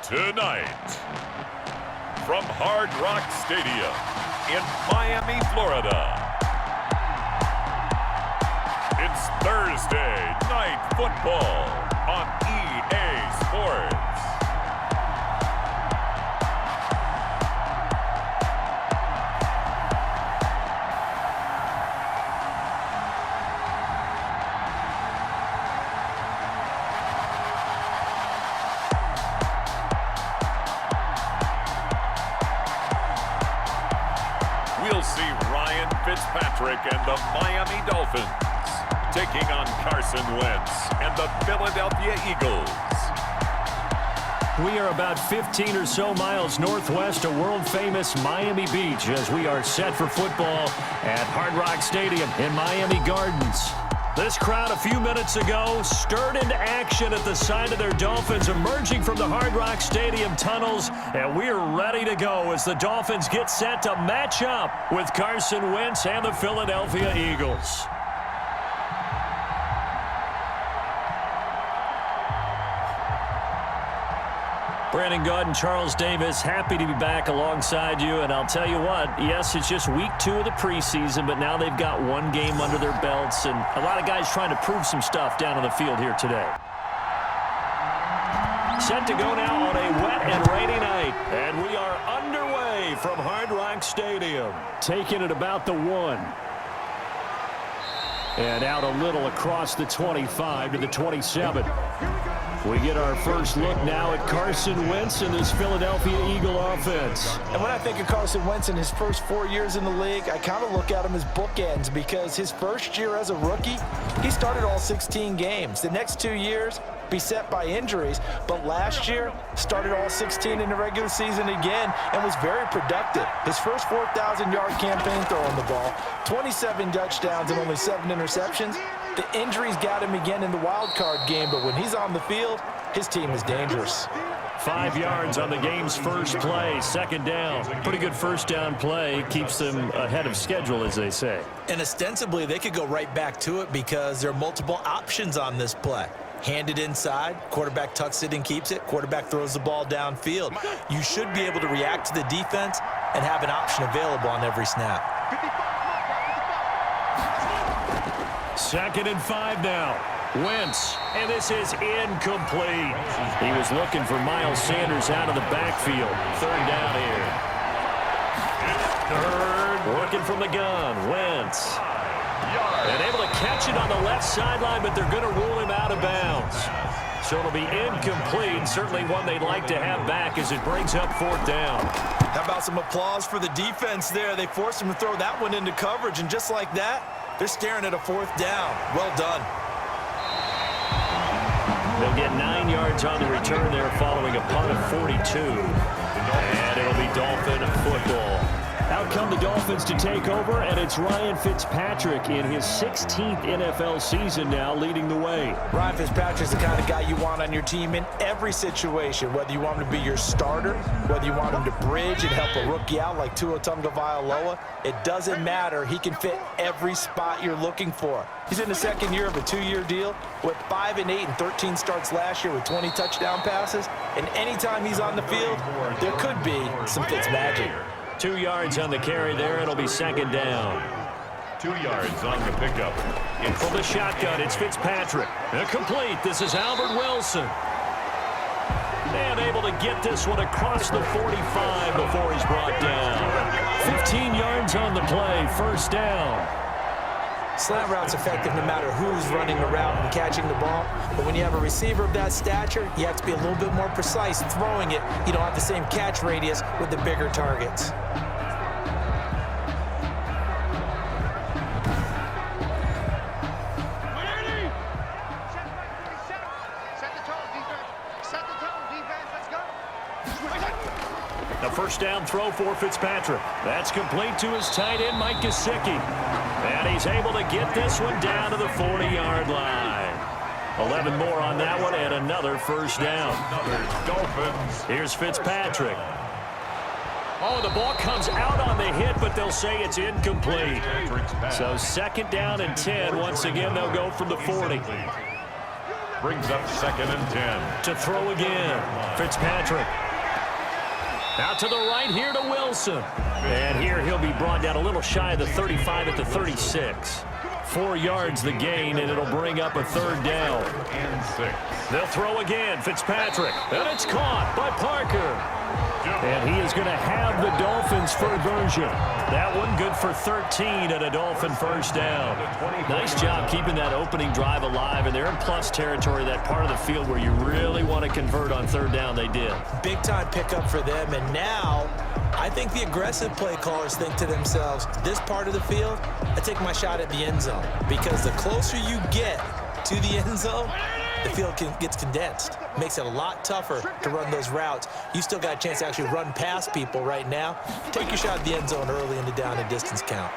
Tonight, from Hard Rock Stadium in Miami, Florida, it's Thursday Night Football on EA Sports. We'll see Ryan Fitzpatrick and the Miami Dolphins taking on Carson Wentz and the Philadelphia Eagles. We are about 15 or so miles northwest of world-famous Miami Beach as we are set for football at Hard Rock Stadium in Miami Gardens. This crowd a few minutes ago stirred into action at the sight of their Dolphins emerging from the Hard Rock Stadium tunnels, and we're ready to go as the Dolphins get set to match up with Carson Wentz and the Philadelphia Eagles. Brandon Gaud and Charles Davis, happy to be back alongside you. And I'll tell you what, yes, it's just week 2 of the preseason, but now they've got one game under their belts, and a lot of guys trying to prove some stuff down on the field here today. Set to go now on a wet and rainy night, and we are underway from Hard Rock Stadium. Taking it about the 1. And out a little across the 25 to the 27. We get our first look now at Carson Wentz and this Philadelphia Eagle offense. And when I think of Carson Wentz in his first 4 years in the league, I kind of look at him as bookends because his first year as a rookie, he started all 16 games. The next 2 years, beset by injuries, but last year started all 16 in the regular season again and was very productive. His first 4,000-yard campaign throwing the ball, 27 touchdowns and only 7 interceptions. The injuries got him again in the wild card game, but when he's on the field, his team is dangerous. 5 yards on the game's first play, second down. Pretty good first down play, keeps them ahead of schedule, as they say. And ostensibly, they could go right back to it because there are multiple options on this play. Handed inside, quarterback tucks it and keeps it, quarterback throws the ball downfield. You should be able to react to the defense and have an option available on every snap. 2nd and 5 now. Wentz, and this is incomplete. He was looking for Miles Sanders out of the backfield. 3rd down here. Working from the gun, Wentz. And able to catch it on the left sideline, but they're going to rule him out of bounds. So it'll be incomplete, certainly one they'd like to have back as it brings up 4th down. How about some applause for the defense there? They forced him to throw that one into coverage, and just like that, they're staring at a 4th down. Well done. They'll get 9 yards on the return there following a punt of 42. And it'll be Dolphin football. Out come the Dolphins to take over, and it's Ryan Fitzpatrick in his 16th NFL season now leading the way. Ryan Fitzpatrick's the kind of guy you want on your team in every situation, whether you want him to be your starter, whether you want him to bridge and help a rookie out like Tua Tagovailoa. It doesn't matter. He can fit every spot you're looking for. He's in the 2nd year of a 2-year deal with 5 and 8 and 13 starts last year with 20 touchdown passes. And anytime he's on the field, there could be some Fitz magic. 2 yards on the carry there. It'll be 2nd down. 2 yards on the pickup. From the shotgun, it's Fitzpatrick. Complete. This is Albert Wilson. And able to get this one across the 45 before he's brought down. 15 yards on the play. 1st down. Slant route's effective no matter who's running the route and catching the ball. But when you have a receiver of that stature, you have to be a little bit more precise throwing it. You don't have the same catch radius with the bigger targets. The 1st down throw for Fitzpatrick. That's complete to his tight end, Mike Gesicki. And he's able to get this one down to the 40-yard line. 11 more on that one and another 1st down. Dolphins. Here's Fitzpatrick. Oh, the ball comes out on the hit, but they'll say it's incomplete. So 2nd down and 10. Once again, they'll go from the 40. brings up 2nd and 10. To throw again, Fitzpatrick. Out to the right here to Wilson. And here he'll be brought down a little shy of the 35 at the 36. 4 yards the gain, and it'll bring up a 3rd down. And 6. They'll throw again, Fitzpatrick. And it's caught by Parker. And he is going to have the Dolphins for version. That one good for 13 and a Dolphin 1st down. Nice job keeping that opening drive alive, and they're in plus territory, that part of the field where you really want to convert on 3rd down. They did. Big time pickup for them, and now I think the aggressive play callers think to themselves, this part of the field, I take my shot at the end zone, because the closer you get to the end zone, the field gets condensed. Makes it a lot tougher to run those routes. You still got a chance to actually run past people right now. Take your shot at the end zone early in the down and distance count.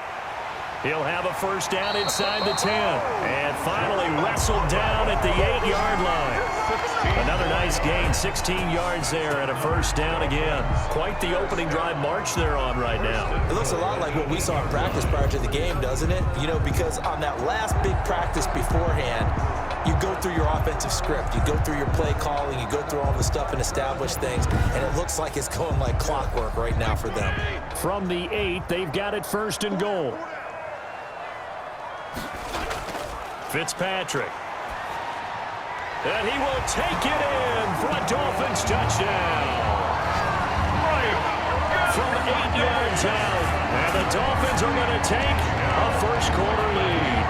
He'll have a 1st down inside the 10. And finally wrestled down at the 8-yard line. Another nice gain, 16 yards there and a 1st down again. Quite the opening drive march they're on right now. It looks a lot like what we saw in practice prior to the game, doesn't it? You know, because on that last big practice beforehand, you go through your offensive script. You go through your play calling. You go through all the stuff and establish things. And it looks like it's going like clockwork right now for them. From the 8, they've got it 1st and goal. Fitzpatrick. And he will take it in for a Dolphins touchdown. From 8 yards out. And the Dolphins are going to take a 1st quarter lead.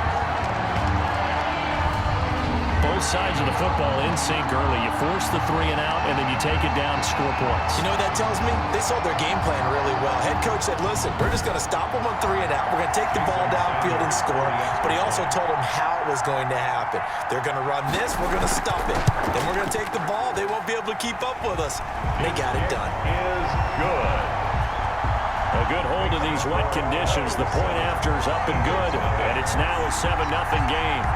Both sides of the football in sync early. You force the 3 and out, and then you take it down, score points. You know what that tells me? They saw their game plan really well. Head coach said, listen, we're just going to stop them on 3 and out. We're going to take the ball downfield and score. But he also told them how it was going to happen. They're going to run this. We're going to stop it. Then we're going to take the ball. They won't be able to keep up with us. They got it done. Is good. A good hold in these wet conditions. The point after is up and good. And it's now a 7-0 game.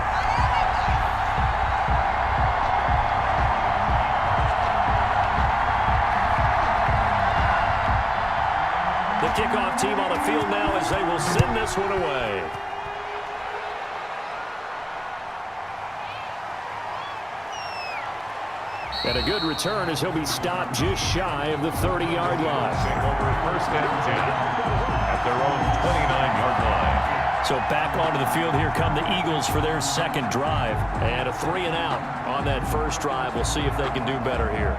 The kickoff team on the field now as they will send this one away. And a good return as he'll be stopped just shy of the 30-yard line. Over 1st and 10 at their own 29-yard line. So back onto the field, here come the Eagles for their 2nd drive. And a 3 and out on that 1st drive. We'll see if they can do better here.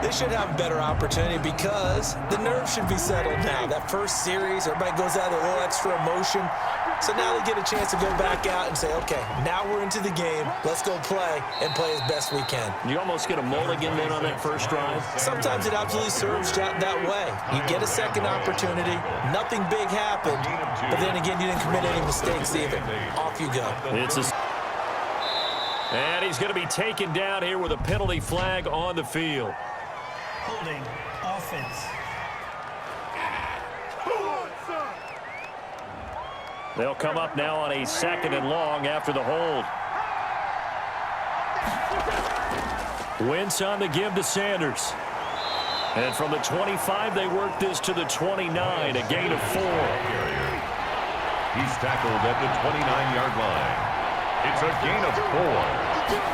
They should have a better opportunity because the nerves should be settled now. That first series, everybody goes out with a little extra emotion. So now they get a chance to go back out and say, okay, now we're into the game. Let's go play and play as best we can. You almost get a mulligan then on that 1st drive? Sometimes it absolutely serves that way. You get a 2nd opportunity. Nothing big happened. But then again, you didn't commit any mistakes either. Off you go. And he's going to be taken down here with a penalty flag on the field. Holding offense. They'll come up now on a 2nd and long after the hold. Wentz on the give to Sanders. And from the 25, they work this to the 29, a gain of 4. He's tackled at the 29-yard line. It's a gain of 4.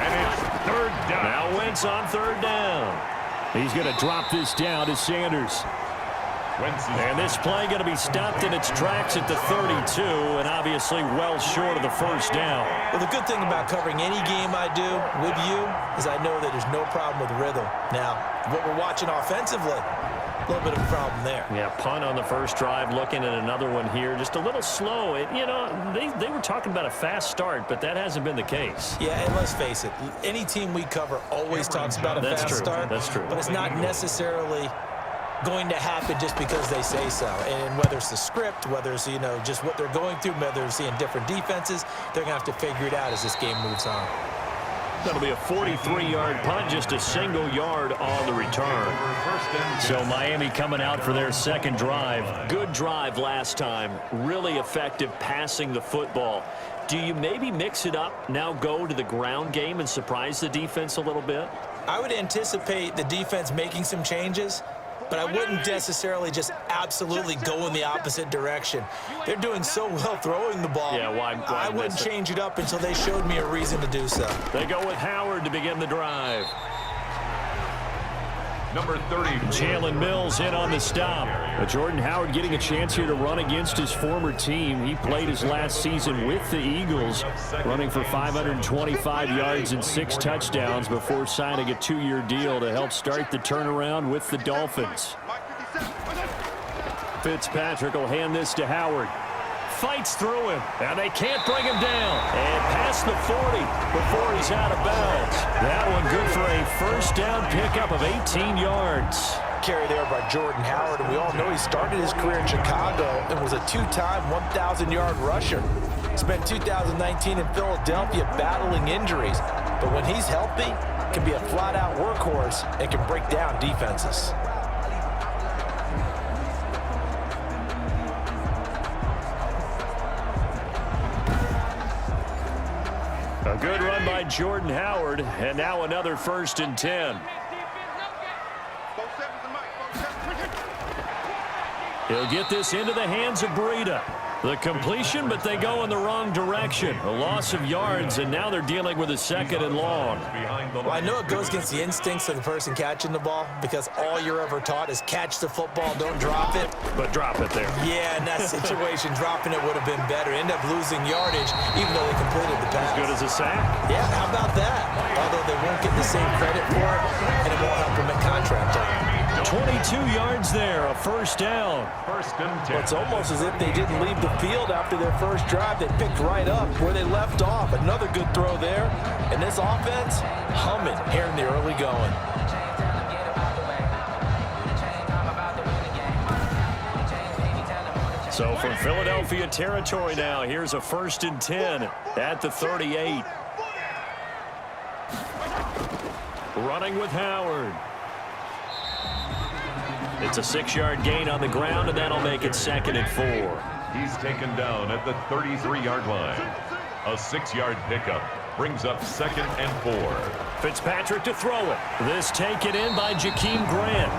And it's 3rd down. Now Wentz on 3rd down. He's going to drop this down to Sanders. And this play going to be stopped in its tracks at the 32, and obviously well short of the 1st down. Well, the good thing about covering any game I do with you is I know that there's no problem with rhythm. Now, what we're watching offensively, a little bit of a problem there. Yeah, punt on the 1st drive, looking at another one here. Just a little slow. You know, they were talking about a fast start, but that hasn't been the case. Yeah, and let's face it, any team we cover always talks about a fast start. That's true. But it's not necessarily going to happen just because they say so. And whether it's the script, whether it's, you know, just what they're going through, whether they're seeing different defenses, they're going to have to figure it out as this game moves on. That'll be a 43-yard punt, just a single yard on the return. So Miami coming out for their 2nd drive. Good drive last time. Really effective passing the football. Do you maybe mix it up, now go to the ground game and surprise the defense a little bit? I would anticipate the defense making some changes, but I wouldn't necessarily just absolutely go in the opposite direction. They're doing so well throwing the ball. Yeah, why I wouldn't change it up until they showed me a reason to do so. They go with Howard to begin the drive. Number 30. Jalen Mills in on the stop. Jordan Howard getting a chance here to run against his former team. He played his last season with the Eagles, running for 525 yards and 6 touchdowns before signing a 2-year deal to help start the turnaround with the Dolphins. Fitzpatrick will hand this to Howard. Fights through him, and they can't bring him down. And past the 40 before he's out of bounds. That one good for a first down pickup of 18 yards. Carry there by Jordan Howard, and we all know he started his career in Chicago and was a 2-time 1,000-yard rusher. Spent 2019 in Philadelphia battling injuries, but when he's healthy, can be a flat-out workhorse and can break down defenses. A good run by Jordan Howard, and now another 1st and 10. He'll get this into the hands of Breida. The completion, but they go in the wrong direction. A loss of yards, and now they're dealing with a 2nd and long. Well, I know it goes against the instincts of the person catching the ball because all you're ever taught is catch the football, don't drop it. But drop it there. Yeah, in that situation, dropping it would have been better. End up losing yardage, even though they completed the pass. As good as a sack? Yeah, how about that? Although they won't get the same credit for it, and it won't help them at contract time. 22 yards there, a 1st down. 1st and 10. It's almost as if they didn't leave the field after their first drive. They picked right up where they left off. Another good throw there. And this offense, humming here in the early going. So from Philadelphia territory now, here's a 1st and 10 at the 38. Running with Howard. It's a 6-yard gain on the ground, and that'll make it 2nd and 4. He's taken down at the 33-yard line. A 6-yard pickup brings up 2nd and 4. Fitzpatrick to throw it. This taken in by Jakeem Grant.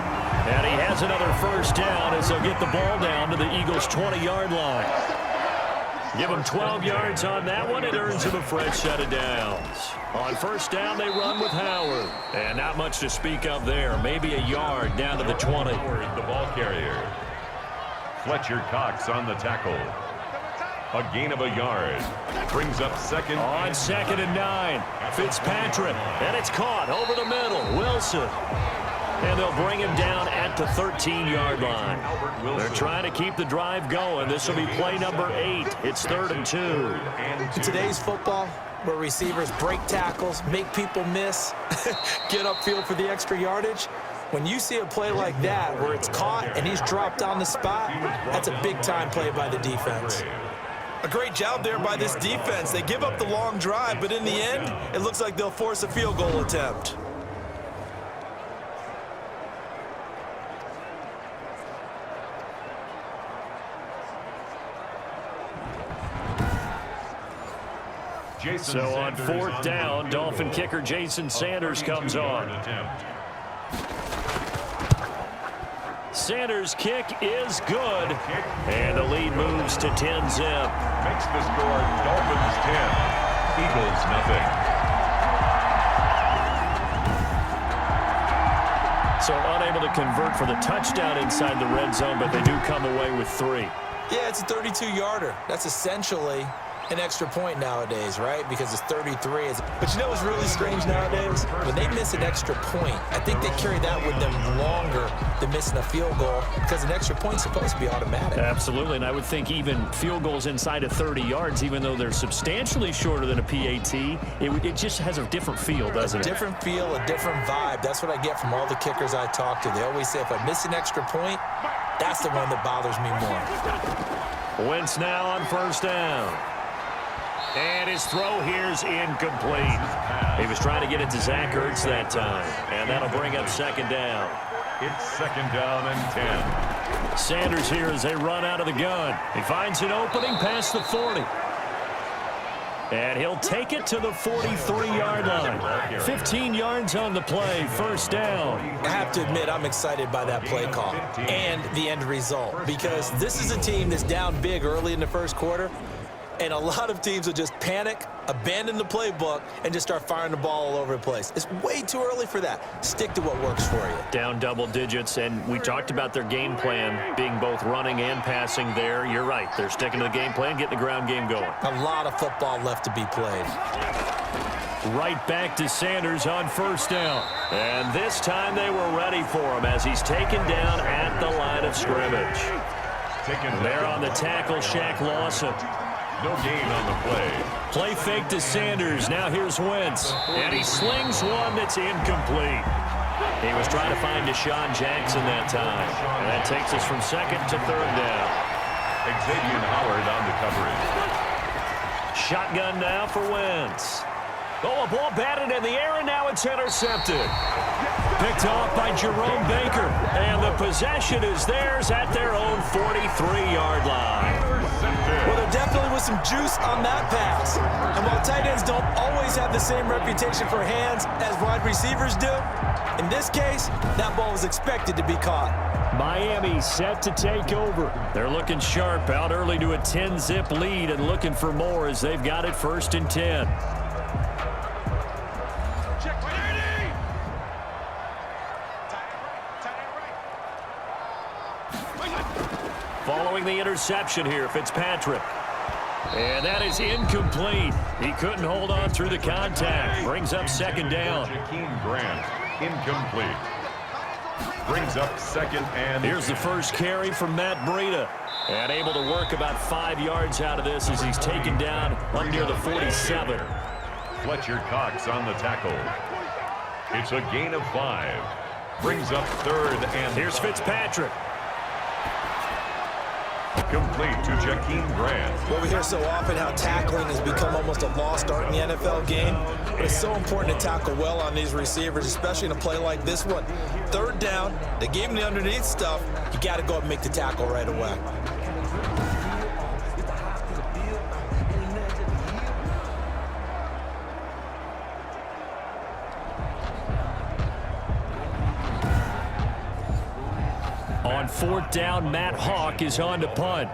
And he has another 1st down as they'll get the ball down to the Eagles' 20-yard line. Give him 12 yards on that one. It earns him a fresh set of downs. On 1st down, they run with Howard. And not much to speak of there. Maybe a yard down to the 20. Howard, the ball carrier. Fletcher Cox on the tackle. A gain of a yard. Brings up 2nd. On 2nd and 9. Fitzpatrick. And it's caught over the middle. Wilson. And they'll bring him down at the 13-yard line. They're trying to keep the drive going. This will be play number 8. It's 3rd and 2. In today's football, where receivers break tackles, make people miss, get upfield for the extra yardage, when you see a play like that where it's caught and he's dropped on the spot, that's a big-time play by the defense. A great job there by this defense. They give up the long drive, but in the end, it looks like they'll force a field goal attempt. So on 4th down, Dolphin kicker Jason Sanders comes on. Sanders' kick is good. And the lead moves to 10-zip. Makes the score Dolphins 10, Eagles nothing. So unable to convert for the touchdown inside the red zone, but they do come away with 3. Yeah, it's a 32-yarder. That's essentially an extra point nowadays, right? Because it's 33. But you know what's really strange nowadays? When they miss an extra point, I think they carry that with them longer than missing a field goal because an extra point's supposed to be automatic. Absolutely, and I would think even field goals inside of 30 yards, even though they're substantially shorter than a PAT, it just has a different feel, doesn't it? A different feel, a different vibe. That's what I get from all the kickers I talk to. They always say if I miss an extra point, that's the one that bothers me more. Wentz now on 1st down. And his throw here's incomplete. He was trying to get it to Zach Ertz that time. And that'll bring up 2nd down. It's 2nd down and 10. Sanders here as they run out of the gun. He finds an opening past the 40. And he'll take it to the 43-yard line. 15 yards on the play, first down. I have to admit, I'm excited by that play call and the end result, because this is a team that's down big early in the first quarter, and a lot of teams will just panic, abandon the playbook, and just start firing the ball all over the place. It's way too early for that. Stick to what works for you. Down double digits, and we talked about their game plan being both running and passing there. You're right. They're sticking to the game plan, getting the ground game going. A lot of football left to be played. Right back to Sanders on first down. And this time they were ready for him as he's taken down at the line of scrimmage. There on the tackle, Shaq Lawson. No gain on the play. Play fake to Sanders. Now here's Wentz. And he slings one that's incomplete. He was trying to find Deshaun Jackson that time. And that takes us from second to third down. Xavier Howard on the coverage. Shotgun now for Wentz. Oh, a ball batted in the air, and now it's intercepted. Picked off by Jerome Baker. And the possession is theirs at their own 43-yard line. Well, there definitely was some juice on that pass. And while tight ends don't always have the same reputation for hands as wide receivers do, in this case, that ball was expected to be caught. Miami set to take over. They're looking sharp, out early to a 10-zip lead and looking for more as they've got it first and 10. Following the interception here, Fitzpatrick. And that is incomplete. He couldn't hold on through the contact. Brings up second down. Jakeem Grant, incomplete. Brings up second and... Here's the first carry from Matt Breida. And able to work about 5 yards out of this as he's taken down up near the 47. Fletcher Cox on the tackle. It's a gain of 5. Brings up third and... Here's Fitzpatrick. Complete to Jakeem Grant. Well, we hear so often how tackling has become almost a lost art in the NFL game. But it's so important to tackle well on these receivers, especially in a play like this one. Third down, they gave him the underneath stuff. You got to go up and make the tackle right away. On fourth down, Matt Hawk is on to punt.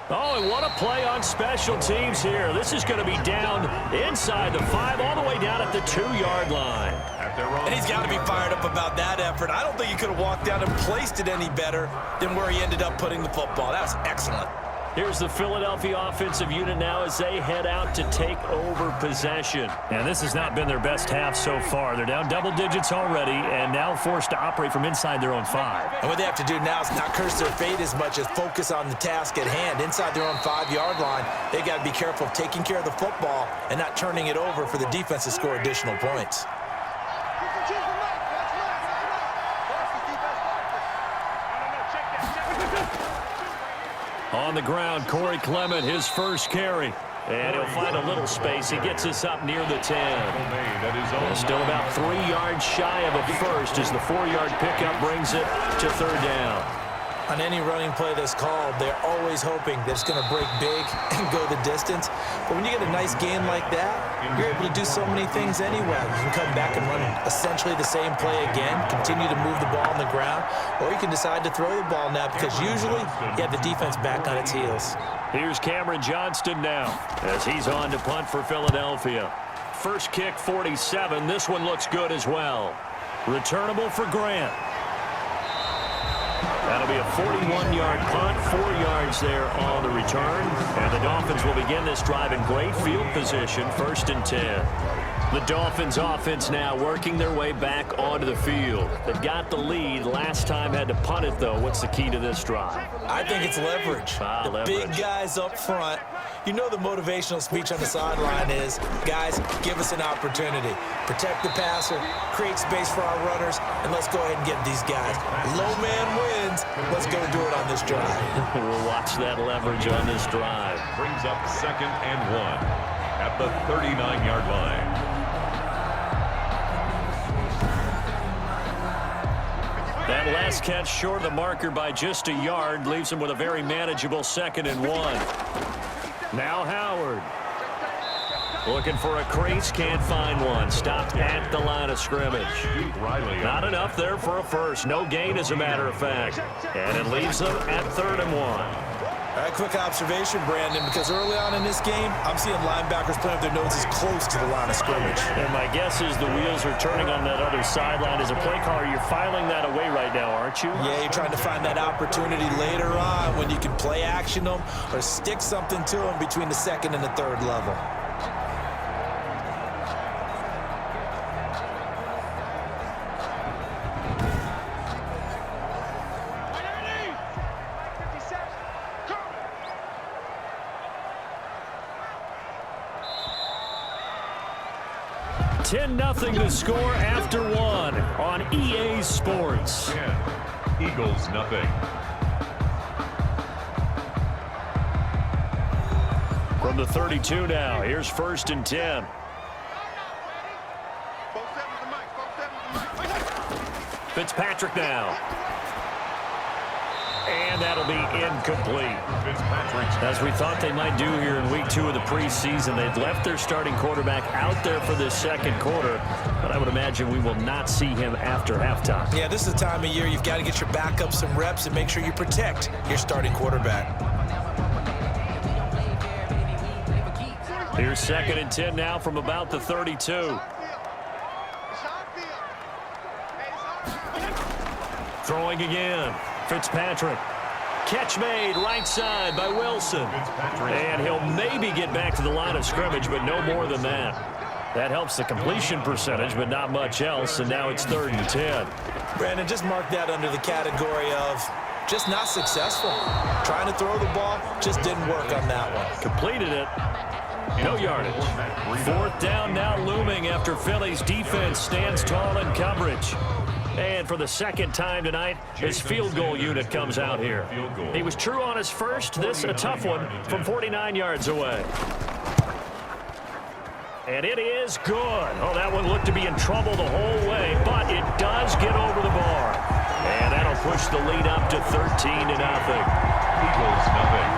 Oh, and what a play on special teams here. This is going to be down inside the 5, all the way down at the 2-yard line. And he's got to be fired up about that effort. I don't think he could have walked down and placed it any better than where he ended up putting the football. That was excellent. Here's the Philadelphia offensive unit now as they head out to take over possession. And this has not been their best half so far. They're down double digits already and now forced to operate from inside their own 5. And what they have to do now is not curse their fate as much as focus on the task at hand. Inside their own 5-yard line, they got to be careful of taking care of the football and not turning it over for the defense to score additional points. On the ground, Corey Clement, his first carry. And he'll find a little space. He gets us up near the 10. And still about 3 yards shy of a first as the 4-yard pickup brings it to third down. On any running play that's called, they're always hoping that it's going to break big and go the distance. But when you get a nice gain like that, you're able to do so many things anyway. You can come back and run essentially the same play again, continue to move the ball on the ground, or you can decide to throw the ball now because usually you have the defense back on its heels. Here's Cameron Johnston now as he's on to punt for Philadelphia. First kick, 47. This one looks good as well. Returnable for Grant. That'll be a 41-yard punt, 4 yards there on the return. And the Dolphins will begin this drive in great field position, first and 10. The Dolphins offense now working their way back onto the field. They've got the lead. Last time had to punt it, though. What's the key to this drive? I think it's leverage. Big guys up front. You know the motivational speech on the sideline is, guys, give us an opportunity. Protect the passer, create space for our runners, and let's go ahead and get these guys. Low man wins. Let's go do it on this drive. We'll watch that leverage on this drive. Brings up second and 1 at the 39-yard line. last catch short of the marker by just a yard. Leaves him with a very manageable 2nd and 1. Now Howard. Looking for a crease, can't find one. Stopped at the line of scrimmage. Not enough there for a first. No gain, as a matter of fact. And it leaves them at 3rd and 1. All right, quick observation, Brandon, because early on in this game, I'm seeing linebackers playing with their noses close to the line of scrimmage. And my guess is the wheels are turning on that other sideline. As a play caller, you're filing that away right now, aren't you? Yeah, you're trying to find that opportunity later on when you can play action them or stick something to them between the 2nd and the 3rd level. Nothing to score after 1 on EA Sports. Eagles nothing. From the 32 now, here's 1st and 10. Fitzpatrick now. And that'll be incomplete. As we thought they might do here in week 2 of the preseason, they've left their starting quarterback out there for this 2nd quarter, but I would imagine we will not see him after halftime. Yeah, this is the time of year you've got to get your backup some reps and make sure you protect your starting quarterback. Here's 2nd and 10 now from about the 32. Throwing again. Fitzpatrick. Catch made right side by Wilson. And he'll maybe get back to the line of scrimmage, but no more than that. That helps the completion percentage, but not much else, and now it's 3rd and 10. Brandon, just mark that under the category of just not successful. Trying to throw the ball, just didn't work on that one. Completed it. No yardage. 4th down now looming after Philly's defense stands tall in coverage. And for the 2nd time tonight, his field goal unit comes out here. He was true on his first. This a tough one from 49 yards away. And it is good. Oh, that one looked to be in trouble the whole way, but it does get over the bar. And that'll push the lead up to 13-0. Eagles nothing.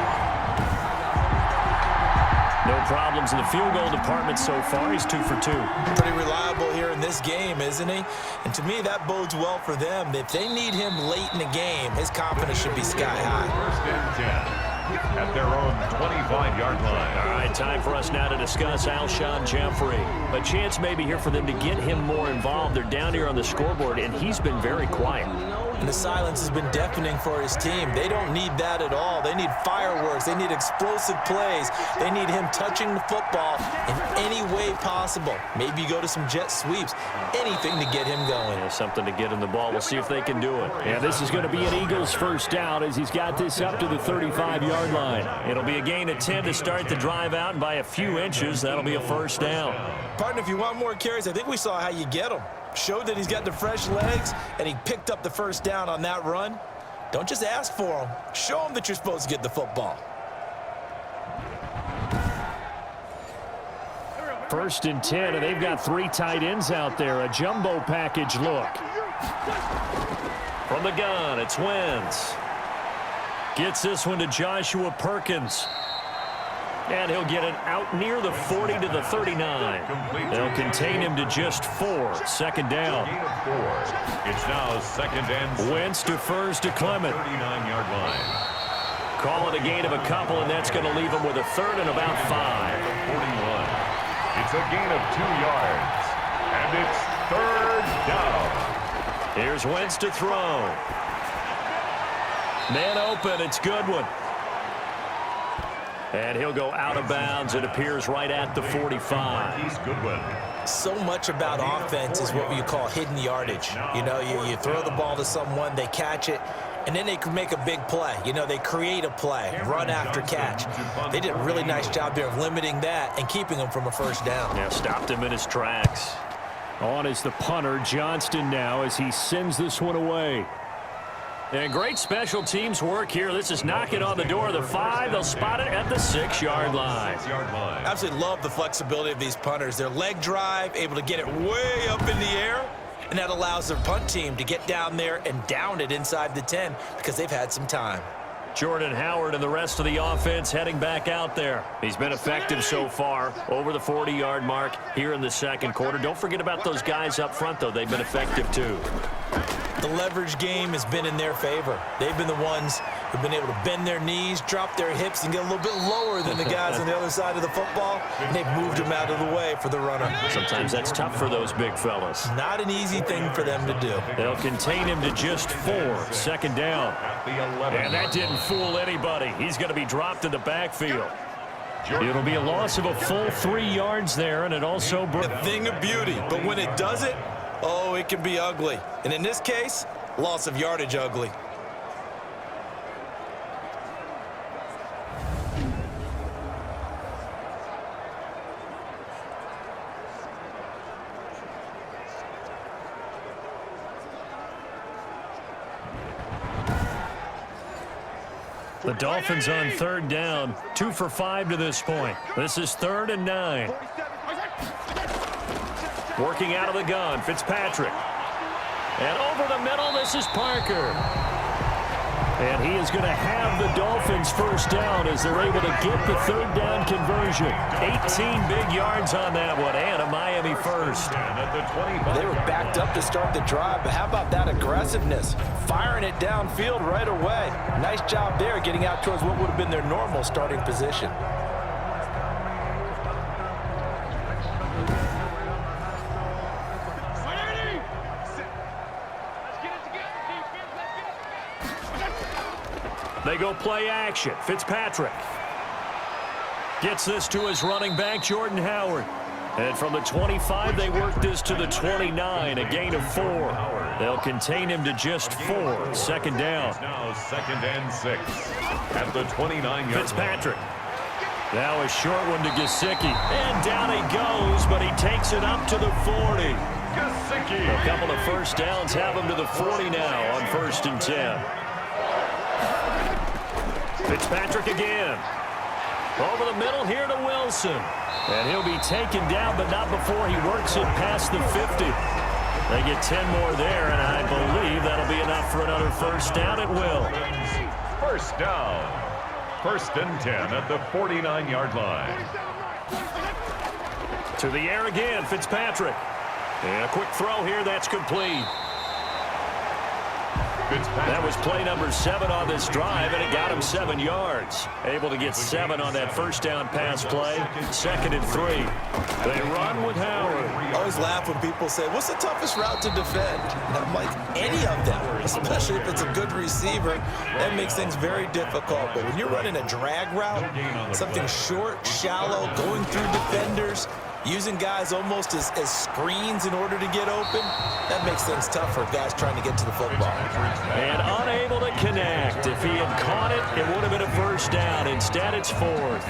No problems in the field goal department so far. He's 2 for 2. Pretty reliable here in this game, isn't he? And to me, that bodes well for them. If they need him late in the game, his confidence should be sky high. 1st and 10 at their own 25-yard line. All right, time for us now to discuss Alshon Jeffrey. A chance maybe here for them to get him more involved. They're down here on the scoreboard, and he's been very quiet. And the silence has been deafening for his team. They don't need that at all. They need fireworks. They need explosive plays. They need him touching the football in any way possible. Maybe you go to some jet sweeps. Anything to get him going. Yeah, something to get him the ball. We'll see if they can do it. Yeah, this is going to be an Eagles 1st down as he's got this up to the 35-yard line. It'll be a gain of 10 to start the drive out, and by a few inches, that'll be a 1st down. Partner, if you want more carries, I think we saw how you get them. Showed that he's got the fresh legs, and he picked up the 1st down on that run. Don't just ask for him. Show him that you're supposed to get the football. 1st and 10, and they've got 3 tight ends out there. A jumbo package look. From the gun, it's Wentz. Gets this one to Joshua Perkins. And he'll get it out near the 40 to the 39. They'll contain him to just 4. 2nd down. It's now 2nd and 6. Wentz defers to Clement. 39-yard line. Call it a gain of a couple, and that's going to leave him with a 3rd and about 5. 41. It's a gain of 2 yards. And it's 3rd down. Here's Wentz to throw. Man open. It's Goodwin. And he'll go out of bounds. It appears right at the 45. He's Goodwin. So much about offense is what you call hidden yardage. You know, you throw the ball to someone, they catch it, and then they can make a big play. You know, they create a play, run after catch. They did a really nice job there of limiting that and keeping him from a 1st down. Yeah, stopped him in his tracks. On is the punter, Johnston, now as he sends this one away. And great special teams work here. This is knocking on the door of the 5. They'll spot it at the 6-yard line. Absolutely love the flexibility of these punters. Their leg drive, able to get it way up in the air and that allows their punt team to get down there and down it inside the 10 because they've had some time. Jordan Howard and the rest of the offense heading back out there. He's been effective so far, over the 40-yard mark here in the second quarter. Don't forget about those guys up front, though. They've been effective, too. The leverage game has been in their favor. They've been the ones who've been able to bend their knees, drop their hips, and get a little bit lower than the guys on the other side of the football, and they've moved them out of the way for the runner. Sometimes that's tough for those big fellas. Not an easy thing for them to do. They'll contain him to just 4, second down. And that didn't fool anybody. He's going to be dropped in the backfield. It'll be a loss of a full 3 yards there, and it also... A thing of beauty, but when it does it, oh, it can be ugly. And in this case, loss of yardage ugly. The Dolphins on third down, 2 for 5 to this point. This is 3rd and 9. Working out of the gun, Fitzpatrick. And over the middle, this is Parker. And he is going to have the Dolphins first down as they're able to get the third down conversion. 18 big yards on that one, and a Miami first. They were backed up to start the drive, but how about that aggressiveness? Firing it downfield right away. Nice job there getting out towards what would have been their normal starting position. They go play action. Fitzpatrick gets this to his running back, Jordan Howard. And from the 25, they work this to the 29, a gain of 4. They'll contain him to just 4, second down. Now 2nd and 6 at the 29-yard Fitzpatrick. Now a short one to Gesicki. And down he goes, but he takes it up to the 40. A couple of first downs have him to the 40 now on 1st and 10. Fitzpatrick again. Over the middle here to Wilson. And he'll be taken down, but not before he works it past the 50. They get 10 more there, and I believe that'll be enough for another first down. It will. First down. 1st and 10 at the 49-yard line. To the air again, Fitzpatrick. And a quick throw here, that's complete. That was play number 7 on this drive, and it got him 7 yards. Able to get 7 on that first down pass play. 2nd and 3. They run with Howard. I always laugh when people say, what's the toughest route to defend? And I'm like, any of them, especially if it's a good receiver. That makes things very difficult. But when you're running a drag route, something short, shallow, going through defenders, using guys almost as screens in order to get open, that makes things tough for guys trying to get to the football. And unable to connect. If he had caught it, it would have been a first down. Instead, it's 4th.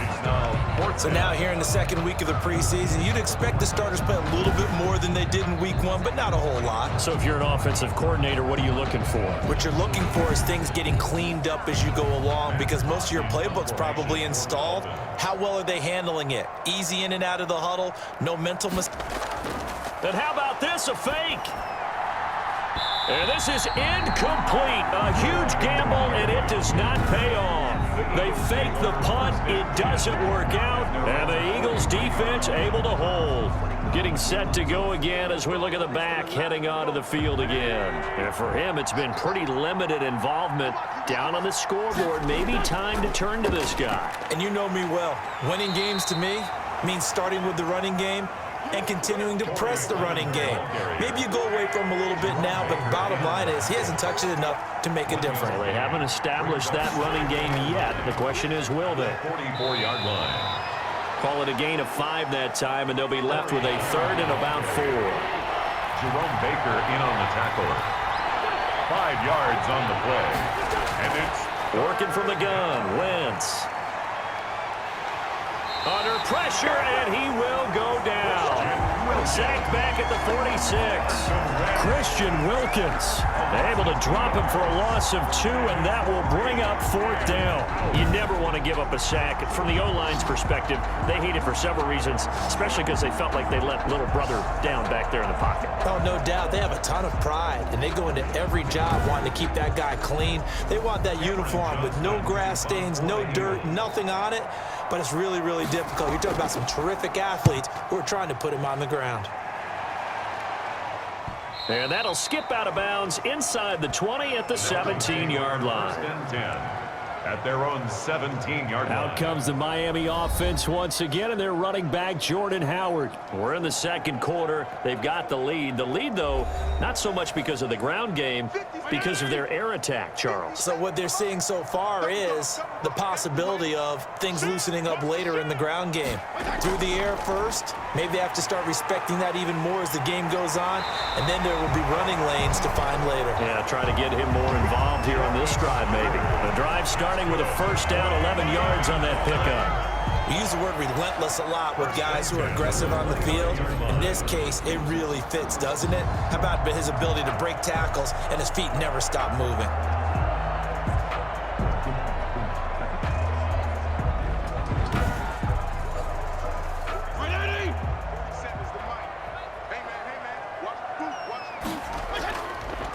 So now here in the second week of the preseason, you'd expect the starters play a little bit more than they did in week 1, but not a whole lot. So if you're an offensive coordinator, what are you looking for? What you're looking for is things getting cleaned up as you go along, because most of your playbook's probably installed. How well are they handling it? Easy in and out of the huddle, no mental mistakes. And how about this, a fake? And this is incomplete. A huge gamble, and it does not pay off. They fake the punt. It doesn't work out. And the Eagles defense able to hold. Getting set to go again as we look at the back heading onto the field again. And for him, it's been pretty limited involvement down on the scoreboard. Maybe time to turn to this guy. And you know me well. Winning games to me means starting with the running game and continuing to press the running game. Maybe you go away from him a little bit now, but bottom line is he hasn't touched it enough to make a difference. Well, they haven't established that running game yet. The question is, will they? 44-yard line. Call it a gain of 5 that time, and they'll be left with a 3rd and about 4. Jerome Baker in on the tackle. 5 yards on the play. And it's working from the gun. Wentz. Under pressure, and he will go down. Sacked back at the 46. Christian Wilkins able to drop him for a loss of 2, and that will bring up 4th down. You never want to give up a sack. From the O-line's perspective, they hate it for several reasons, especially because they felt like they let little brother down back there in the pocket. Oh, no doubt. They have a ton of pride, and they go into every job wanting to keep that guy clean. They want that uniform with no grass stains, no dirt, nothing on it, but it's really, really difficult. You're talking about some terrific athletes who are trying to put him on the ground. And that'll skip out of bounds inside the 20 at the 17-yard line. 10 at their own 17-yard line. Out comes the Miami offense once again, and they're running back Jordan Howard. We're in the second quarter. They've got the lead. The lead, though, not so much because of the ground game, because of their air attack, Charles. So what they're seeing so far is the possibility of things loosening up later in the ground game. Through the air first, maybe they have to start respecting that even more as the game goes on, and then there will be running lanes to find later. Yeah, trying to get him more involved here on this drive, maybe. The drive starting with a first down, 11 yards on that pickup. We use the word relentless a lot with guys who are aggressive on the field. In this case, it really fits, doesn't it? How about his ability to break tackles and his feet never stop moving?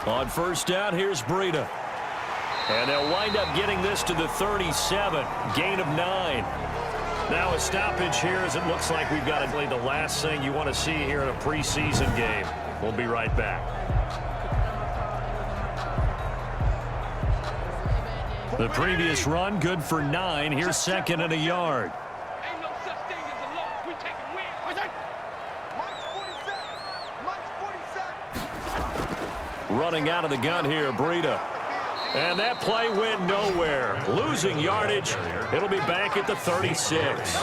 On first down, here's Breida. And they'll wind up getting this to the 37, gain of 9. Now a stoppage here as it looks like we've got to play the last thing you want to see here in a preseason game. We'll be right back. The previous run, good for 9. Here's 2nd and a yard. Running out of the gun here, Breida. And that play went nowhere. Losing yardage. It'll be back at the 36.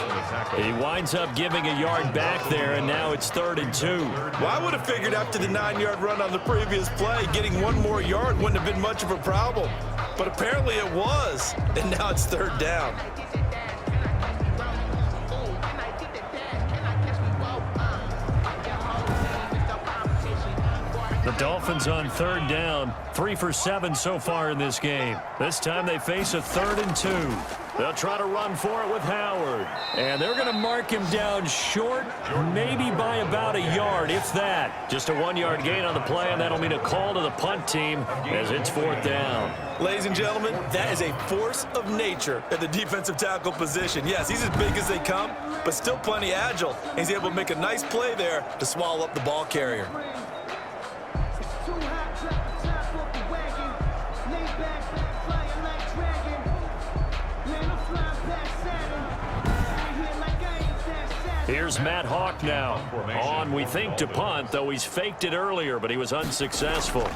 He winds up giving a yard back there, and now it's 3rd and 2. Well, I would have figured after the 9-yard run on the previous play, getting 1 more yard wouldn't have been much of a problem. But apparently it was, and now it's 3rd down. The Dolphins on 3rd down, 3 for 7 so far in this game. This time they face a 3rd and 2. They'll try to run for it with Howard. And they're going to mark him down short, maybe by about a yard, if that. Just a 1-yard gain on the play, and that'll mean a call to the punt team as it's 4th down. Ladies and gentlemen, that is a force of nature at the defensive tackle position. Yes, he's as big as they come, but still plenty agile. He's able to make a nice play there to swallow up the ball carrier. Here's Matt Hawk now. On, we think, to punt, though he's faked it earlier, but he was unsuccessful.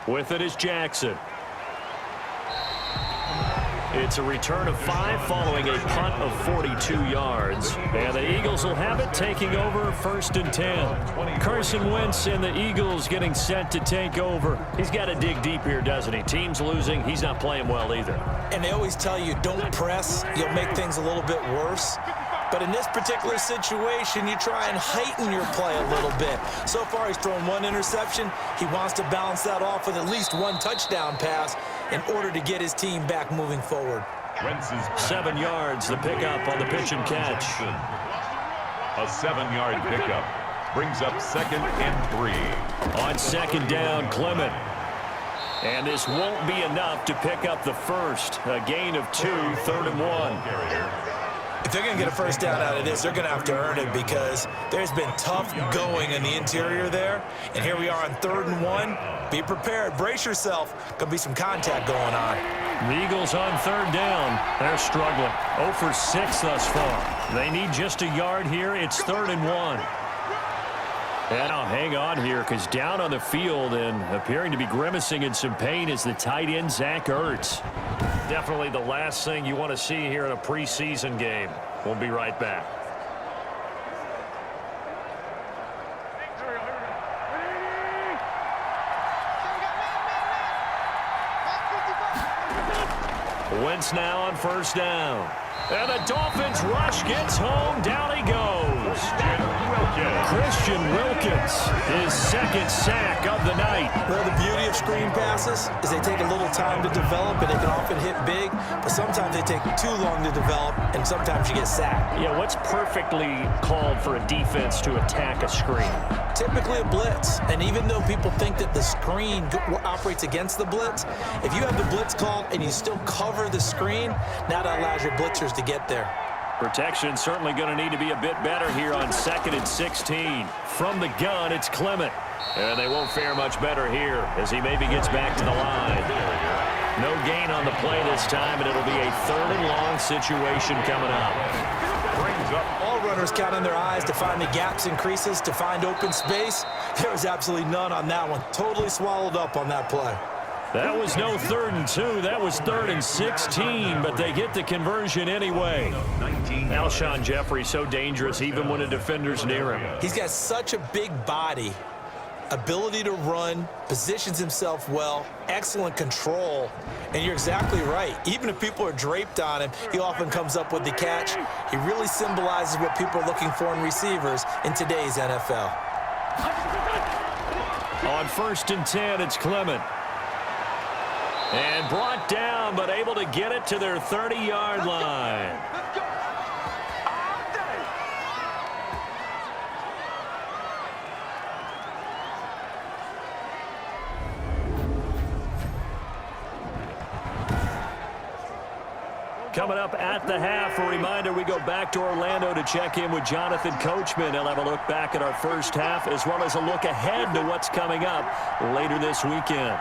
With it is Jackson. It's a return of 5 following a punt of 42 yards. And the Eagles will have it, taking over 1st and 10. Carson Wentz and the Eagles getting set to take over. He's got to dig deep here, doesn't he? Team's losing. He's not playing well either. And they always tell you, don't press. You'll make things a little bit worse. But in this particular situation, you try and heighten your play a little bit. So far, he's thrown 1 interception. He wants to balance that off with at least 1 touchdown pass in order to get his team back moving forward. 7 yards, the pickup on the pitch and catch. A 7-yard pickup brings up 2nd and 3. On 2nd down, Clement. And this won't be enough to pick up the first. A gain of 2, 3rd and 1. If they're going to get a first down out of this, they're going to have to earn it because there's been tough going in the interior there. And here we are on 3rd and 1. Be prepared. Brace yourself. Going to be some contact going on. The Eagles on 3rd down. They're struggling. 0 for 6 thus far. They need just a yard here. It's 3rd and 1. And I'll hang on here because down on the field and appearing to be grimacing in some pain is the tight end, Zach Ertz. Definitely the last thing you want to see here in a preseason game. We'll be right back. Wentz now on 1st down. And the Dolphins rush gets home. Down he goes. Christian Wilkins, his second sack of the night. Well, the beauty of screen passes is they take a little time to develop, and they can often hit big, but sometimes they take too long to develop, and sometimes you get sacked. Yeah, what's perfectly called for a defense to attack a screen? Typically a blitz, and even though people think that the screen operates against the blitz, if you have the blitz called and you still cover the screen, now that allows your blitzers to get there. Protection certainly going to need to be a bit better here on 2nd and 16. From the gun, it's Clement. And they won't fare much better here as he maybe gets back to the line. No gain on the play this time, and it'll be a 3rd and long situation coming up. All runners count on their eyes to find the gaps and creases, to find open space. There was absolutely none on that one. Totally swallowed up on that play. That was no 3rd and 2. That was 3rd and 16, but they get the conversion anyway. Alshon Jeffrey so dangerous even when a defender's near him. He's got such a big body, ability to run, positions himself well, excellent control, and you're exactly right. Even if people are draped on him, he often comes up with the catch. He really symbolizes what people are looking for in receivers in today's NFL. On 1st and 10, it's Clement. And brought down, but able to get it to their 30-yard line. Coming up at the half, a reminder, we go back to Orlando to check in with Jonathan Coachman. He'll have a look back at our first half as well as a look ahead to what's coming up later this weekend.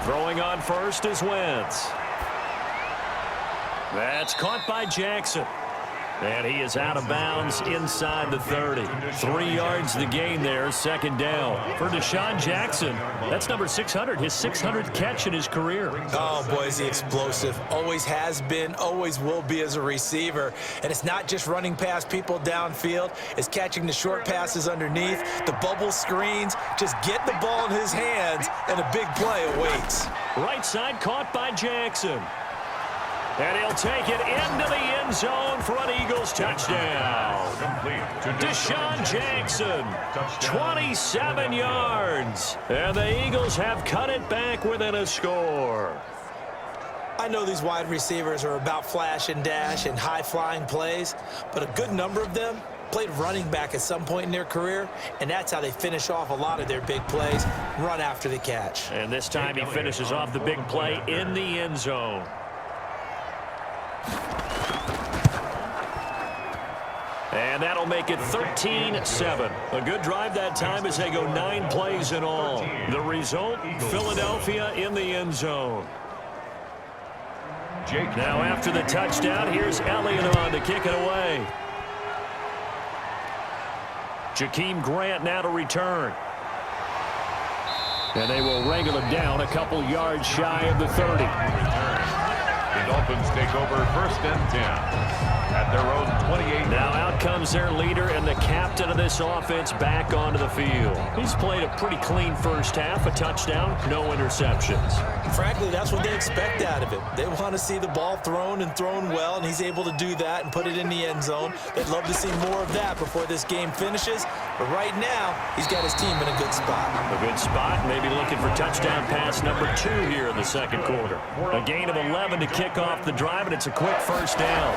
Throwing on first is Wentz. That's caught by Jackson. And he is out of bounds inside the 30. 3 yards the gain there, 2nd down. For Deshaun Jackson, that's number 600, his 600th catch in his career. Oh, boy, is he explosive. Always has been, always will be as a receiver. And it's not just running past people downfield. It's catching the short passes underneath, the bubble screens. Just get the ball in his hands, and a big play awaits. Right side caught by Jackson. And he'll take it into the end zone for an Eagles touchdown. Deshaun Jackson, 27 yards. And the Eagles have cut it back within a score. I know these wide receivers are about flash and dash and high-flying plays, but a good number of them played running back at some point in their career, and that's how they finish off a lot of their big plays, run after the catch. And this time he finishes off the big play in the end zone. And that'll make it 13-7. A good drive that time as they go 9 plays in all. The result, Philadelphia in the end zone. Now after the touchdown, here's Elliott on to kick it away. Jakeem Grant now to return. And they will wrangle him down a couple yards shy of the 30. The Dolphins take over 1st and 10. At their own 28. Now out comes their leader and the captain of this offense back onto the field. He's played a pretty clean first half, a touchdown, no interceptions. Frankly, that's what they expect out of him. They want to see the ball thrown and thrown well, and he's able to do that and put it in the end zone. They'd love to see more of that before this game finishes, but right now, he's got his team in a good spot. A good spot, maybe looking for touchdown pass number 2 here in the 2nd quarter. A gain of 11 to kick off the drive, and it's a quick first down.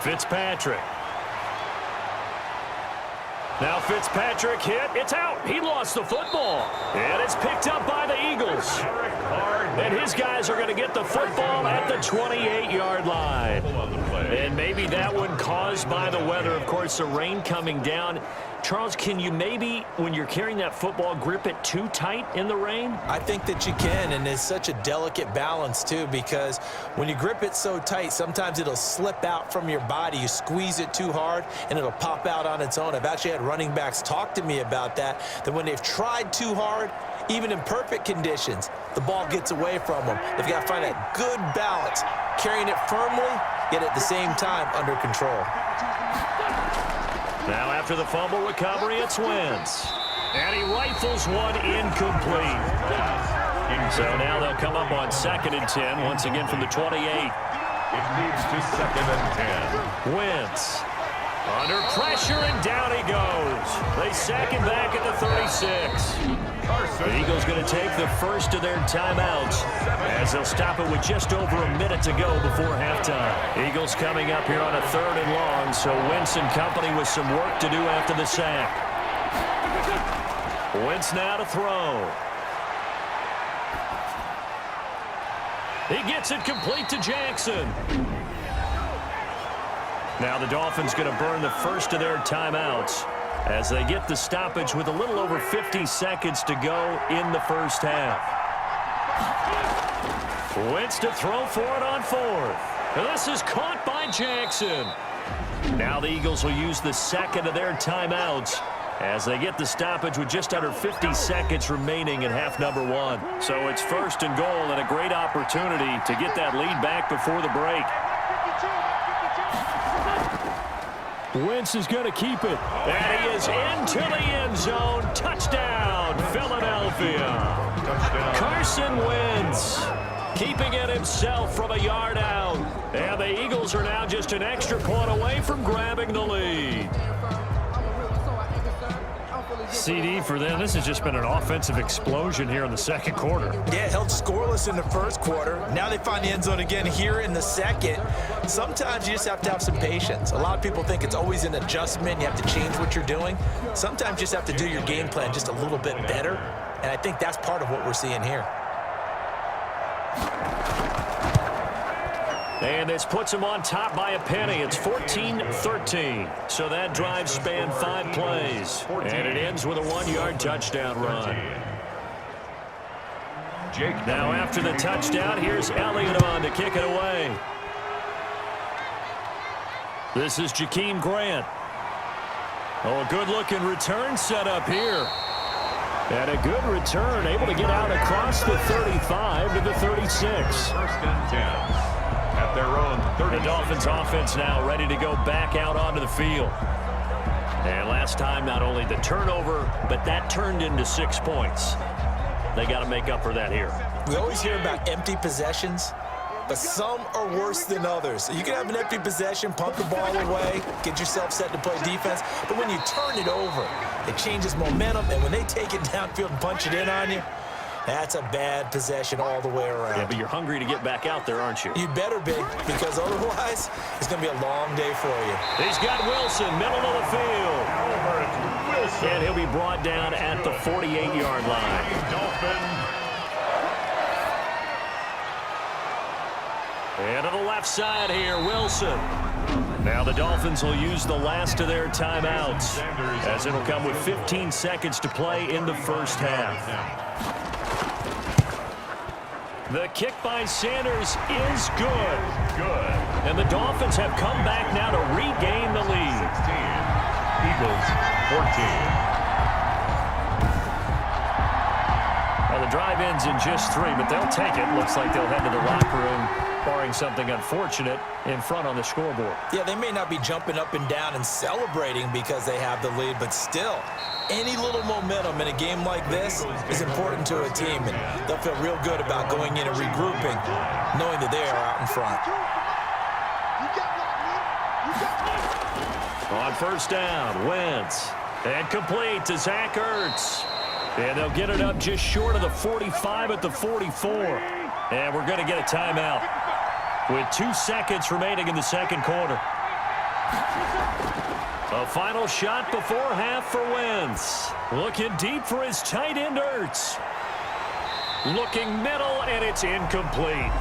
Fitzpatrick. Now Fitzpatrick hit. It's out. He lost the football. And it's picked up by the Eagles. And his guys are going to get the football at the 28-yard line. And maybe that one caused by the weather. Of course, the rain coming down. Charles, can you maybe, when you're carrying that football, grip it too tight in the rain? I think that you can, and it's such a delicate balance, too, because when you grip it so tight, sometimes it'll slip out from your body. You squeeze it too hard, and it'll pop out on its own. I've actually had running backs talk to me about that when they've tried too hard, even in perfect conditions, the ball gets away from them. They've got to find that good balance, carrying it firmly, yet at the same time under control. Now after the fumble recovery, it's Wentz. And he rifles one incomplete. So now they'll come up on 2nd and 10, once again from the 28. It moves to 2nd and 10. Wentz under pressure, and down he goes. They sack him back at the 36. The Eagles going to take the first of their timeouts as they'll stop it with just over a minute to go before halftime. Eagles coming up here on a 3rd and long, so Wentz and company with some work to do after the sack. Wentz now to throw. He gets it complete to Jackson. Now the Dolphins going to burn the first of their timeouts as they get the stoppage with a little over 50 seconds to go in the first half. Wentz to throw for it on 4th. And this is caught by Jackson. Now the Eagles will use the second of their timeouts as they get the stoppage with just under 50 seconds remaining in half number 1. So it's 1st and goal and a great opportunity to get that lead back before the break. Wentz is going to keep it. And he is into the end zone. Touchdown, Philadelphia. Touchdown. Carson Wentz keeping it himself from a yard out. And the Eagles are now just an extra point away from grabbing the lead. CD for them. This has just been an offensive explosion here in the second quarter. Yeah, held scoreless in the first quarter. Now they find the end zone again here in the second. Sometimes you just have to have some patience. A lot of people think it's always an adjustment. You have to change what you're doing. Sometimes you just have to do your game plan just a little bit better. And I think that's part of what we're seeing here. And this puts them on top by a penny. It's 14-13. So that drive spanned 5 plays. And it ends with a 1-yard touchdown run. Now after the touchdown, here's Elliott on to kick it away. This is Jakeem Grant. Oh, a good-looking return set up here. And a good return, able to get out across the 35 to the 36. 1st and 10. At their own 30. The Dolphins offense now ready to go back out onto the field. And last time, not only the turnover, but that turned into 6 points. They got to make up for that here. We always hear about empty possessions, but some are worse than others. You can have an empty possession, pump the ball away, get yourself set to play defense, but when you turn it over, it changes momentum, and when they take it downfield and punch it in on you, that's a bad possession all the way around. Yeah, but you're hungry to get back out there, aren't you? You better be, because otherwise, it's going to be a long day for you. He's got Wilson, middle of the field. And he'll be brought down at the 48-yard line. And to the left side here, Wilson. Now the Dolphins will use the last of their timeouts, as it'll come with 15 seconds to play in the first half. The kick by Sanders is good. And the Dolphins have come back now to regain the lead. 16. Eagles 14. Now the drive ends in just 3, but they'll take it. Looks like they'll head to the locker room, barring something unfortunate, in front on the scoreboard. Yeah, they may not be jumping up and down and celebrating because they have the lead, but still, any little momentum in a game like this is important to a team, and they'll feel real good about going in and regrouping, knowing that they are out in front. On first down, Wentz. And complete to Zach Ertz. And they'll get it up just short of the 45 at the 44. And we're going to get a timeout with 2 seconds remaining in the second quarter. A final shot before half for Wentz. Looking deep for his tight end, Ertz. Looking middle, and it's incomplete.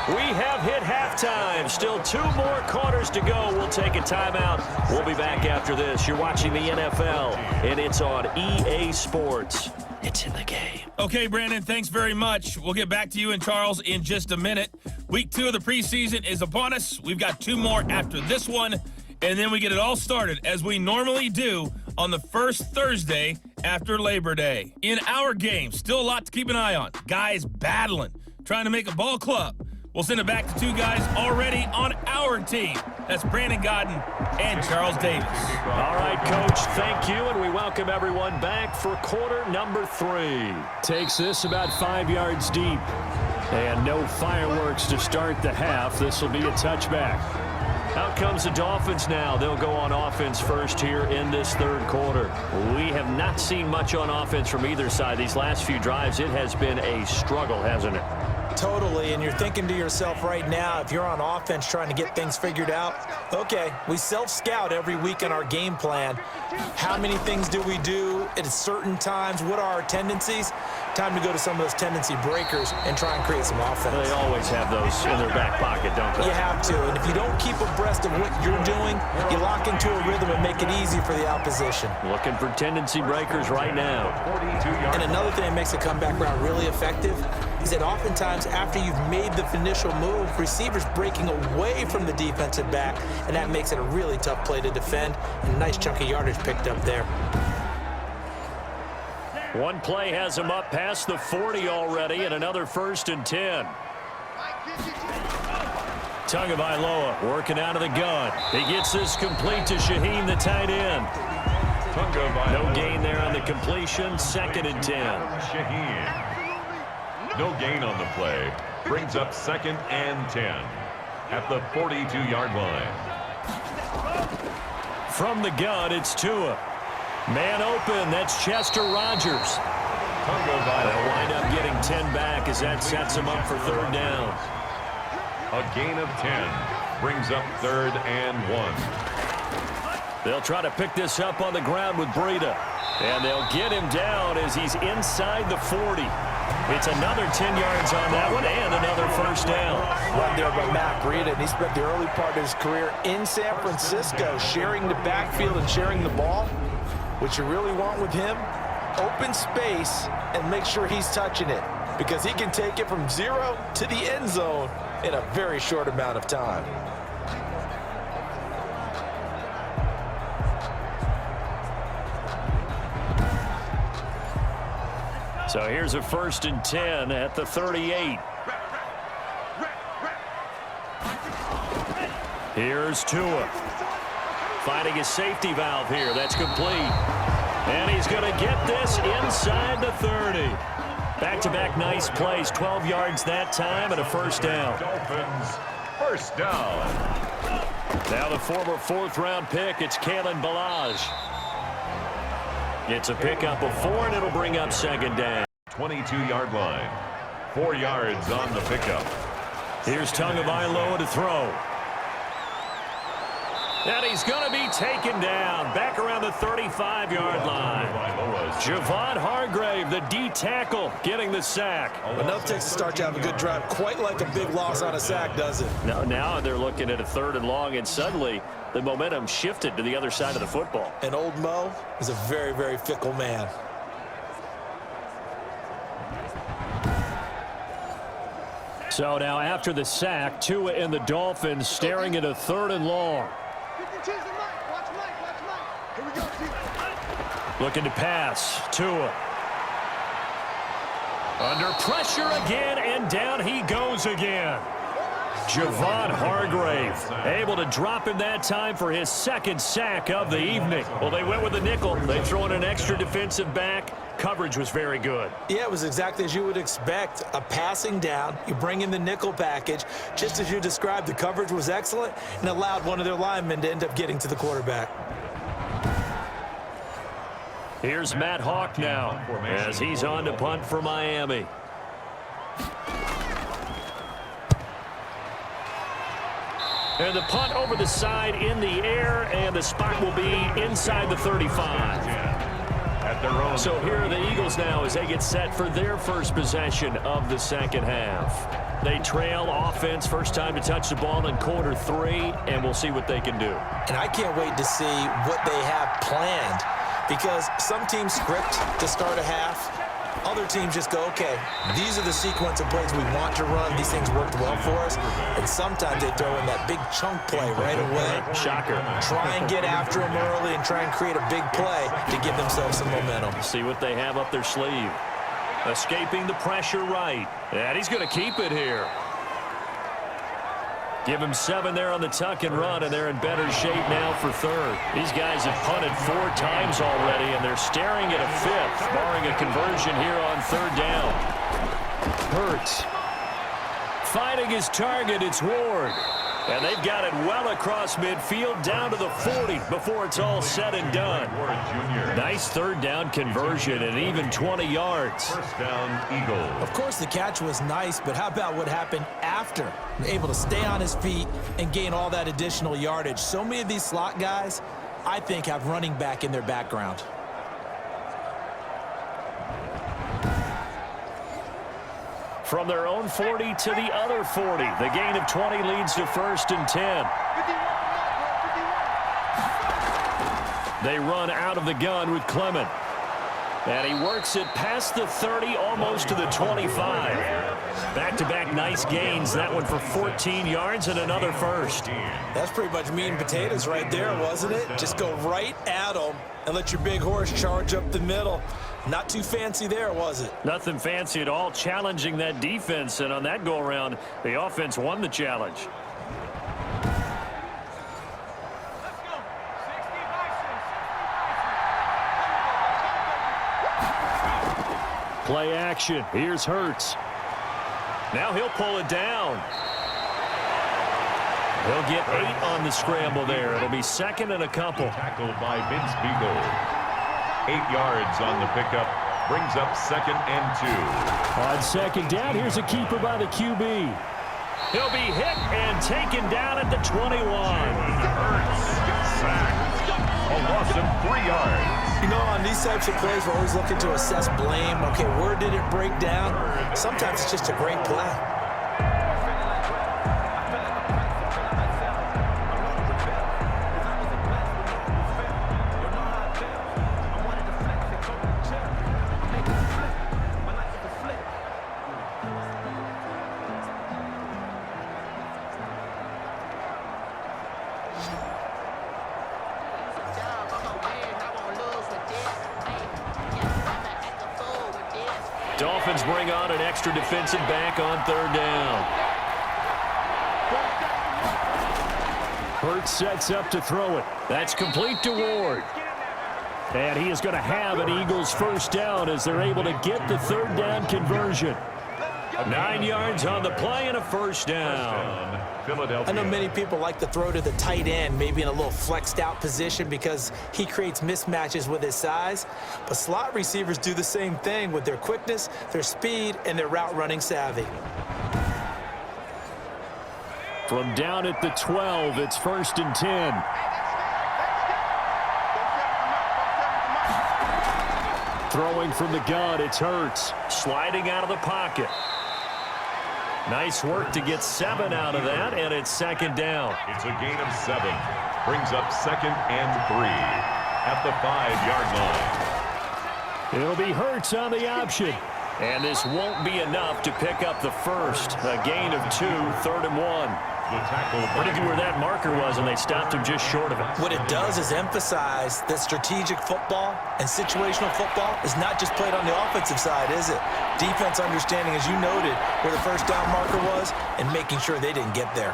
We have hit halftime. Still 2 more quarters to go. We'll take a timeout. We'll be back after this. You're watching the NFL, and it's on EA Sports. It's in the game. Okay, Brandon, thanks very much. We'll get back to you and Charles in just a minute. Week 2 of the preseason is upon us. We've got 2 more after this one, and then we get it all started, as we normally do, on the first Thursday after Labor Day. In our game, still a lot to keep an eye on. Guys battling, trying to make a ball club. We'll send it back to 2 guys already on our team. That's Brandon Godden and Charles Davis. All right, Coach, thank you, and we welcome everyone back for quarter number 3. Takes this about 5 yards deep. And no fireworks to start the half. This will be a touchback. Out comes the Dolphins now. They'll go on offense first here in this third quarter. We have not seen much on offense from either side. These last few drives, it has been a struggle, hasn't it? Totally, and you're thinking to yourself right now, if you're on offense trying to get things figured out, okay, we self-scout every week in our game plan. How many things do we do at certain times? What are our tendencies? Time to go to some of those tendency breakers and try and create some offense. They always have those in their back pocket, don't they? You have to, and if you don't keep abreast of what you're doing, you lock into a rhythm and make it easy for the opposition. Looking for tendency breakers right now. And another thing that makes a comeback route really effective is that oftentimes after you've made the initial move, receivers breaking away from the defensive back, and that makes it a really tough play to defend, and a nice chunk of yardage picked up there. One play has him up past the 40 already, and another 1st and 10. Tagovailoa working out of the gun. He gets this complete to Shaheen, the tight end. No gain there on the completion. 2nd and 10. Shaheen. No gain on the play. Brings up 2nd and 10 at the 42-yard line. From the gun, it's Tua. Man open, that's Chester Rogers. They'll wind up getting 10 back as that sets him up for 3rd down. A gain of 10 brings up 3rd and 1. They'll try to pick this up on the ground with Breida. And they'll get him down as he's inside the 40. It's another 10 yards on that one and another 1st down. Right there by Matt Breida, and he spent the early part of his career in San Francisco sharing the backfield and sharing the ball. What you really want with him, open space and make sure he's touching it, because he can take it from 0 to the end zone in a very short amount of time. So here's a 1st and 10 at the 38. Here's Tua. Finding his safety valve here. That's complete. And he's going to get this inside the 30. Back-to-back nice plays. 12 yards that time and a 1st down. Dolphins, 1st down. Now the former 4th-round pick, it's Kalen Ballage. It's a pickup of 4, and it'll bring up 2nd down. 22-yard line. 4 yards on the pickup. Here's Tagovailoa to throw. And he's going to be taken down back around the 35-yard line. Javon Hargrave, the D tackle, getting the sack. Enough takes to start to have a good drive. Quite like a big loss on a sack, does it? Now they're looking at a 3rd and long, and suddenly the momentum shifted to the other side of the football. And old Mo is a very, very fickle man. So now after the sack, Tua and the Dolphins staring at a 3rd and long. Looking to pass. Tua. Under pressure again, and down he goes again. Javon Hargrave able to drop him that time for his 2nd sack of the evening. Well, they went with the nickel. They throw in an extra defensive back. Coverage was very good. Yeah, it was exactly as you would expect. A passing down. You bring in the nickel package. Just as you described, the coverage was excellent and allowed one of their linemen to end up getting to the quarterback. Here's Matt Hawk now as he's on to punt for Miami. And the punt over the side in the air, and the spot will be inside the 35. So here are the Eagles now as they get set for their first possession of the 2nd half. They trail offense, first time to touch the ball in quarter 3, and we'll see what they can do. And I can't wait to see what they have planned, because some teams script to start a half. Other teams just go, okay, these are the sequence of plays we want to run. These things worked well for us. And sometimes they throw in that big chunk play right away. Shocker. Try and get after them early and try and create a big play to give themselves some momentum. See what they have up their sleeve. Escaping the pressure right. And he's going to keep it here. Give him 7 there on the tuck and run, and they're in better shape now for third. These guys have punted 4 times already, and they're staring at a 5th, barring a conversion here on third down. Hurts. Fighting his target, it's Ward. And they've got it well across midfield down to the 40 before it's all said and done. Nice third down conversion and even 20 yards. First down, Eagles. Of course, the catch was nice, but how about what happened after? Able to stay on his feet and gain all that additional yardage. So many of these slot guys, I think, have running back in their background. From their own 40 to the other 40. The gain of 20 leads to 1st and 10. They run out of the gun with Clement. And he works it past the 30, almost to the 25. Back-to-back nice gains. That one for 14 yards and another first. That's pretty much meat and potatoes right there, wasn't it? Just go right at them and let your big horse charge up the middle. Not too fancy there, was it? Nothing fancy at all, challenging that defense. And on that go-around, the offense won the challenge. Play action. Here's Hurts. Now he'll pull it down. He'll get 8 on the scramble there. It'll be 2nd and a couple. Tackled by Vince Beagle. 8 yards on the pickup. Brings up 2nd and 2. On 2nd down, here's a keeper by the QB. He'll be hit and taken down at the 21. Sacked. A loss of 3 yards. You know, on these types of plays, we're always looking to assess blame. Okay, where did it break down? Sometimes it's just a great play. Dolphins bring on an extra defensive back on 3rd down. Hurts sets up to throw it. That's complete to Ward. And he is going to have an Eagles 1st down as they're able to get the 3rd down conversion. 9 yards on the play and a 1st down. I know many people like to throw to the tight end, maybe in a little flexed out position because he creates mismatches with his size. But slot receivers do the same thing with their quickness, their speed, and their route running savvy. From down at the 12, it's 1st and 10. Throwing from the gun, it's Hurts. Sliding out of the pocket. Nice work to get 7 out of that, and it's 2nd down. It's a gain of 7. Brings up 2nd and 3 at the 5-yard line. It'll be Hurts on the option. And this won't be enough to pick up the first. A gain of 2, 3rd and 1. Pretty good where that marker was, and they stopped him just short of it. What it does is emphasize that strategic football and situational football is not just played on the offensive side, is it? Defense understanding, as you noted, where the 1st down marker was and making sure they didn't get there.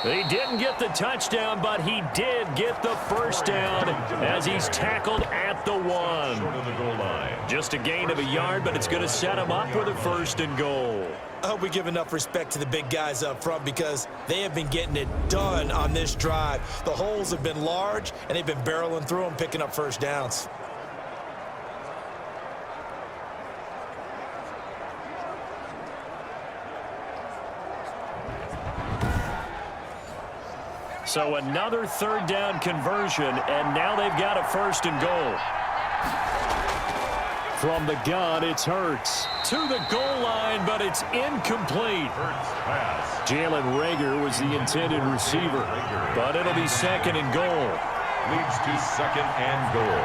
He didn't get the touchdown, but he did get the 1st down as he's tackled at the 1. Short of the goal line. Just a gain of a yard, but it's going to set him up with a 1st and goal. I hope we give enough respect to the big guys up front because they have been getting it done on this drive. The holes have been large, and they've been barreling through them, picking up 1st downs. So another 3rd down conversion, and now they've got a 1st and goal. From the gun, it's Hurts. To the goal line, but it's incomplete. Hurts pass. Jalen Reagor was the intended receiver, but it'll be 2nd and goal. Leads to 2nd and goal.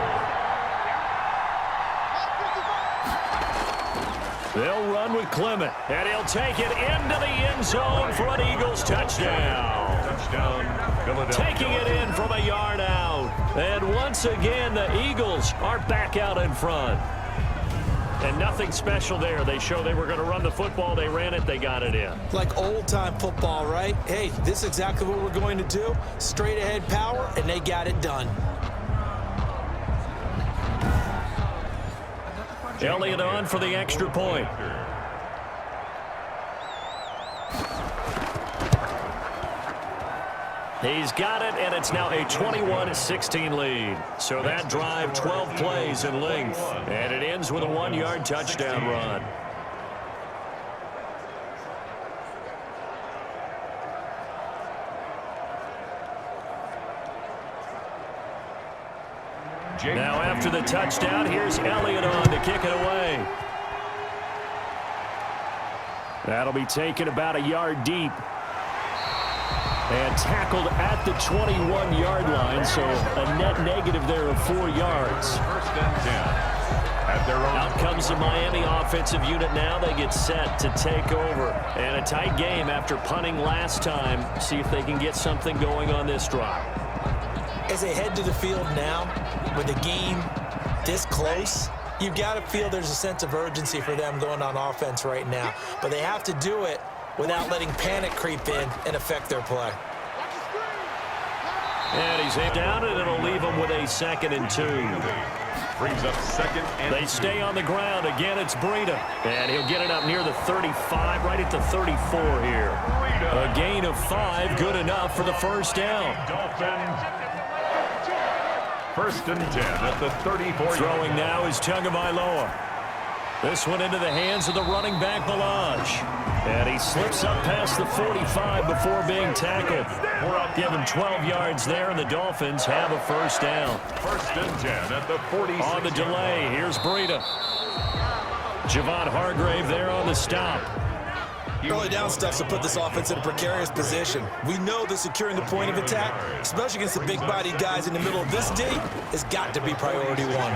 They'll run with Clement, and he'll take it into the end zone for an Eagles touchdown. Touchdown, Philadelphia. Taking it in from a yard out. And once again, the Eagles are back out in front. And nothing special there. They show they were going to run the football. They ran it. They got it in. Like old-time football, right? Hey, this is exactly what we're going to do. Straight-ahead power, and they got it done. Elliott on for the extra point. He's got it, and it's now a 21-16 lead. So that drive, 12 plays in length, and it ends with a 1-yard touchdown run. Now after the touchdown, here's Elliott on to kick it away. That'll be taken about a yard deep. And tackled at the 21-yard line, so a net negative there of 4 yards. First and 10. At their own. Out comes the Miami offensive unit now. They get set to take over. And a tight game after punting last time. See if they can get something going on this drive. As they head to the field now, with the game this close, you've got to feel there's a sense of urgency for them going on offense right now. But they have to do it without letting panic creep in and affect their play. And he's down, and it'll leave them with a 2nd and 2. Brings up 2nd and 2. They stay on the ground. Again, it's Breida. And he'll get it up near the 35, right at the 34 here. A gain of 5, good enough for the first down. Dolphins. First and 10 at the 34. Throwing now is Tagovailoa. This one into the hands of the running back, Balaj. And he slips up past the 45 before being tackled. Give him 12 yards there, and the Dolphins have a first down. First and 10 at the 46. On the delay, here's Breida. Javon Hargrave there on the stop. Early down stuff to put this offense in a precarious position. We know that securing the point of attack, especially against the big-bodied guys in the middle of this D, has got to be priority one.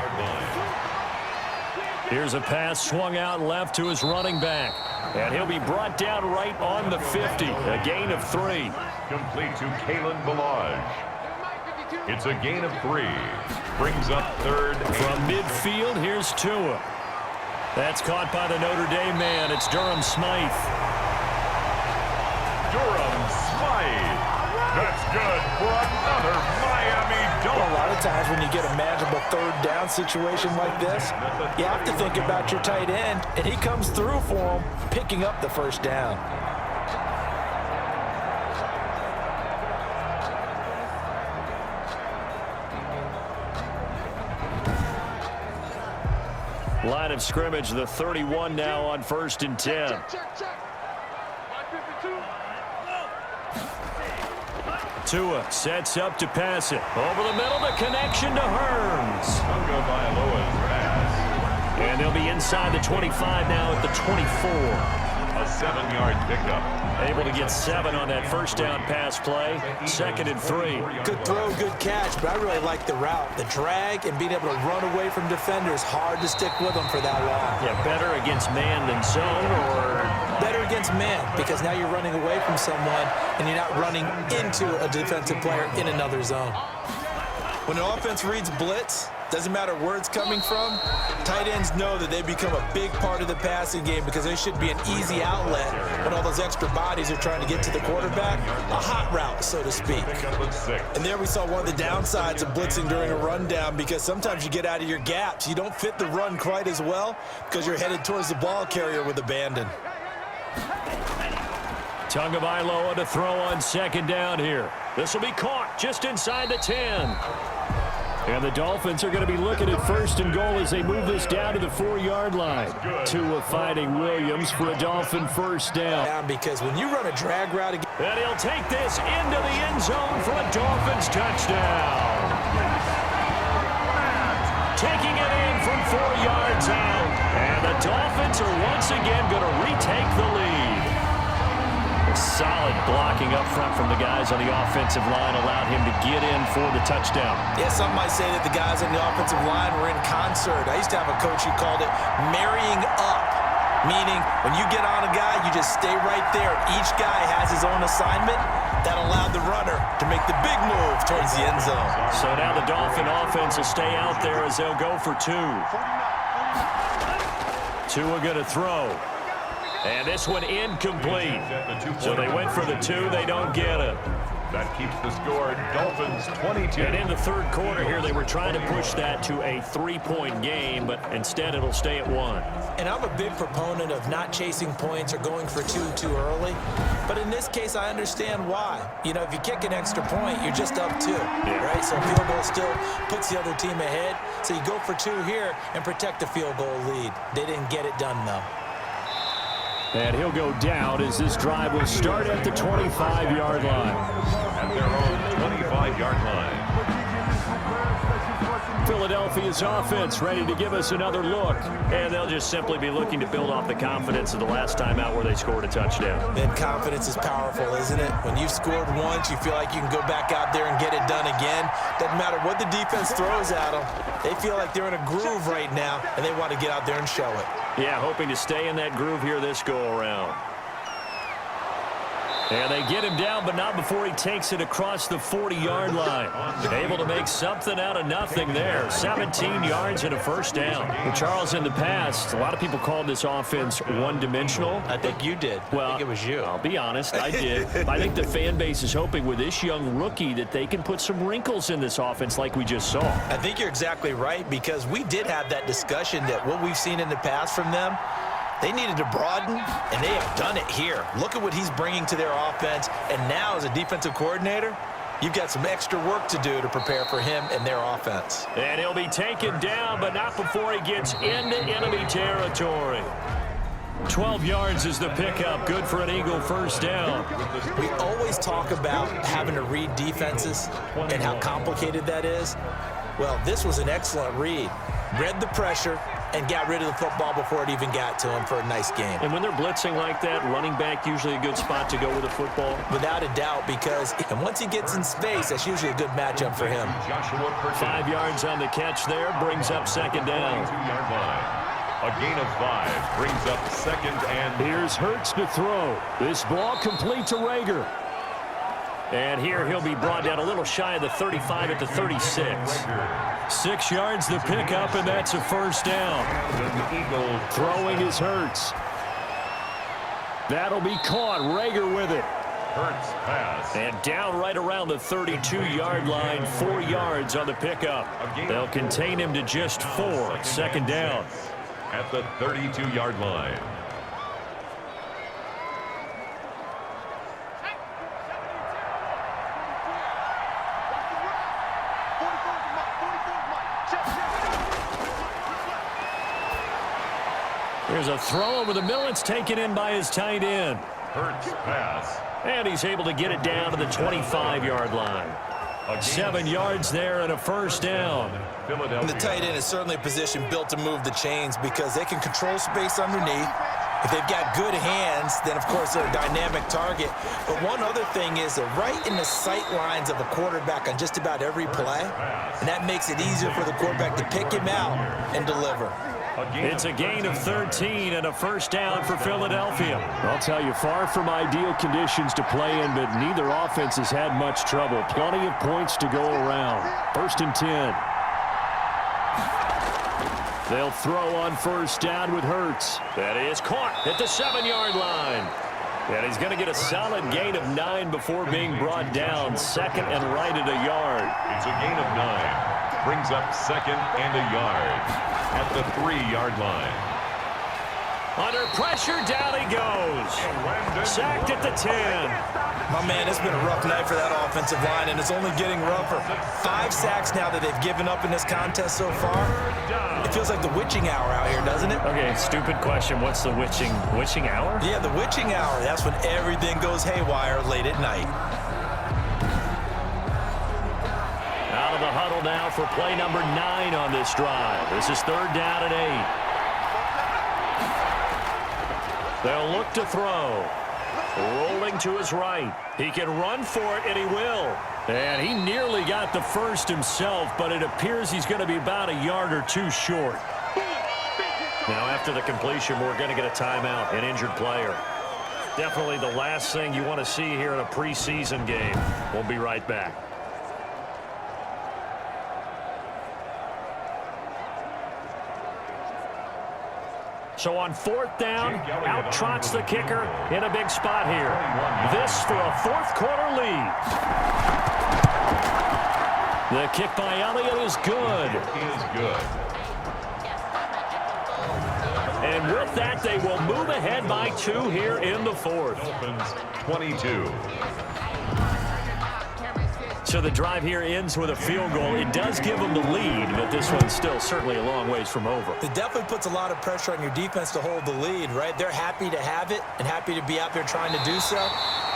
Here's a pass swung out left to his running back. And he'll be brought down right on the 50. A gain of 3. Complete to Kalen Balaj. It's a gain of 3. Brings up 3rd. From midfield, here's Tua. That's caught by the Notre Dame man. It's Durham Smythe. Durham Smythe. That's good for another Miami Dolphins. A lot of times when you get a manageable 3rd down situation like this, you have to think about your tight end, and he comes through for him, picking up the first down. Line of scrimmage, the 31 now on 1st and 10. Tua sets up to pass it. Over the middle, the connection to Hearns. Tagovailoa's pass. And they'll be inside the 25 now at the 24. A 7-yard pickup. Able to get 7 on that first down pass play. 2nd and 3. Good throw, good catch, but I really like the route. The drag and being able to run away from defenders, hard to stick with them for that long. Yeah, better against man than zone, or better against man, because now you're running away from someone and you're not running into a defensive player in another zone. When an offense reads blitz, doesn't matter where it's coming from, tight ends know that they become a big part of the passing game because they should be an easy outlet when all those extra bodies are trying to get to the quarterback. A hot route, so to speak. And there we saw one of the downsides of blitzing during a rundown, because sometimes you get out of your gaps. You don't fit the run quite as well because you're headed towards the ball carrier with abandon. Tagovailoa to throw on 2nd down here. This will be caught just inside the 10. And the Dolphins are going to be looking at 1st and goal as they move this down to the 4-yard line. Tua fighting Williams for a Dolphin first down. Because when you run a drag route again, and he'll take this into the end zone for a Dolphins touchdown. Taking it in from 4 yards out. And the Dolphins are once again going to retake the lead. Solid blocking up front from the guys on the offensive line allowed him to get in for the touchdown. Yeah, some might say that the guys on the offensive line were in concert. I used to have a coach who called it marrying up, meaning when you get on a guy, you just stay right there. Each guy has his own assignment that allowed the runner to make the big move towards the end zone. So now the Dolphin offense will stay out there as they'll go for 2. Tua going to throw. And this one incomplete. So they went for the 2. They don't get it. That keeps the score Dolphins 22. And in the third quarter here, they were trying to push that to a 3-point game, but instead it'll stay at 1. And I'm a big proponent of not chasing points or going for 2 too early. But in this case, I understand why. You know, if you kick an extra point, you're just up 2, right? So a field goal still puts the other team ahead. So you go for 2 here and protect the field goal lead. They didn't get it done, though. And he'll go down as this drive will start at the 25-yard line. At their own 25-yard line. Philadelphia's offense ready to give us another look. And they'll just simply be looking to build off the confidence of the last time out where they scored a touchdown. And confidence is powerful, isn't it? When you've scored once, you feel like you can go back out there and get it done again. Doesn't matter what the defense throws at them. They feel like they're in a groove right now, and they want to get out there and show it. Yeah, hoping to stay in that groove here this go-around. And they get him down, but not before he takes it across the 40-yard line. Able to make something out of nothing there. 17 yards and a first down. Well, Charles, in the past, a lot of people called this offense one-dimensional. I think you did. Well, I think it was you. I'll be honest, I did. I think the fan base is hoping with this young rookie that they can put some wrinkles in this offense like we just saw. I think you're exactly right, because we did have that discussion that what we've seen in the past from them, they needed to broaden, and they have done it here. Look at what he's bringing to their offense, and now as a defensive coordinator, you've got some extra work to do to prepare for him and their offense. And he'll be taken down, but not before he gets into enemy territory. 12 yards is the pickup. Good for an Eagle first down. We always talk about having to read defenses and how complicated that is. Well, this was an excellent read. Read the pressure and got rid of the football before it even got to him for a nice game. And when they're blitzing like that, running back usually a good spot to go with the football? Without a doubt, because and once he gets in space, that's usually a good matchup for him. 5 yards on the catch there, brings up second down. 2-yard line. A gain of 5 brings up second and... Here's Hurts to throw. This ball complete to Rager. And here he'll be brought down a little shy of the 35 at the 36. 6 yards the pickup, and that's a first down. Throwing is Hurts. That'll be caught. Rager with it. Hurts pass. And down right around the 32-yard line, 4 yards on the pickup. They'll contain him to just 4. Second down. At the 32-yard line. There's a throw over the middle. It's taken in by his tight end. Hurts pass. And he's able to get it down to the 25-yard line. 7 yards there and a first down. And the tight end is certainly a position built to move the chains because they can control space underneath. If they've got good hands, then, of course, they're a dynamic target. But one other thing is they're right in the sight lines of a quarterback on just about every play, and that makes it easier for the quarterback to pick him out and deliver. It's a gain of 13 and a first down for Philadelphia. I'll tell you, far from ideal conditions to play in, but neither offense has had much trouble. Plenty of points to go around. 1st and 10. They'll throw on first down with Hurts. That is caught at the 7-yard line. And he's going to get a solid gain of 9 before being brought down. Second and right at a yard. It's a gain of 9. Brings up second and a yard at the 3-yard line. Under pressure, down he goes. Sacked at the 10. My man, it's been a rough night for that offensive line, and it's only getting rougher. 5 sacks now that they've given up in this contest so far. It feels like the witching hour out here, doesn't it? Okay, stupid question. What's the witching hour? Yeah, the witching hour. That's when everything goes haywire late at night. Out of the huddle now for play number 9 on this drive. This is 3rd down and 8. They'll look to throw. Rolling to his right. He can run for it, and he will. And he nearly got the first himself, but it appears he's going to be about a yard or 2 short. Now, after the completion, we're going to get a timeout, an injured player. Definitely the last thing you want to see here in a preseason game. We'll be right back. So on 4th down, out trots the kicker in a big spot here. This for a 4th quarter lead. The kick by Elliott is good. And with that, they will move ahead by 2 here in the 4th. Dolphins 22. So the drive here ends with a field goal. It does give them the lead, but this one's still certainly a long ways from over. It definitely puts a lot of pressure on your defense to hold the lead, right? They're happy to have it and happy to be out there trying to do so.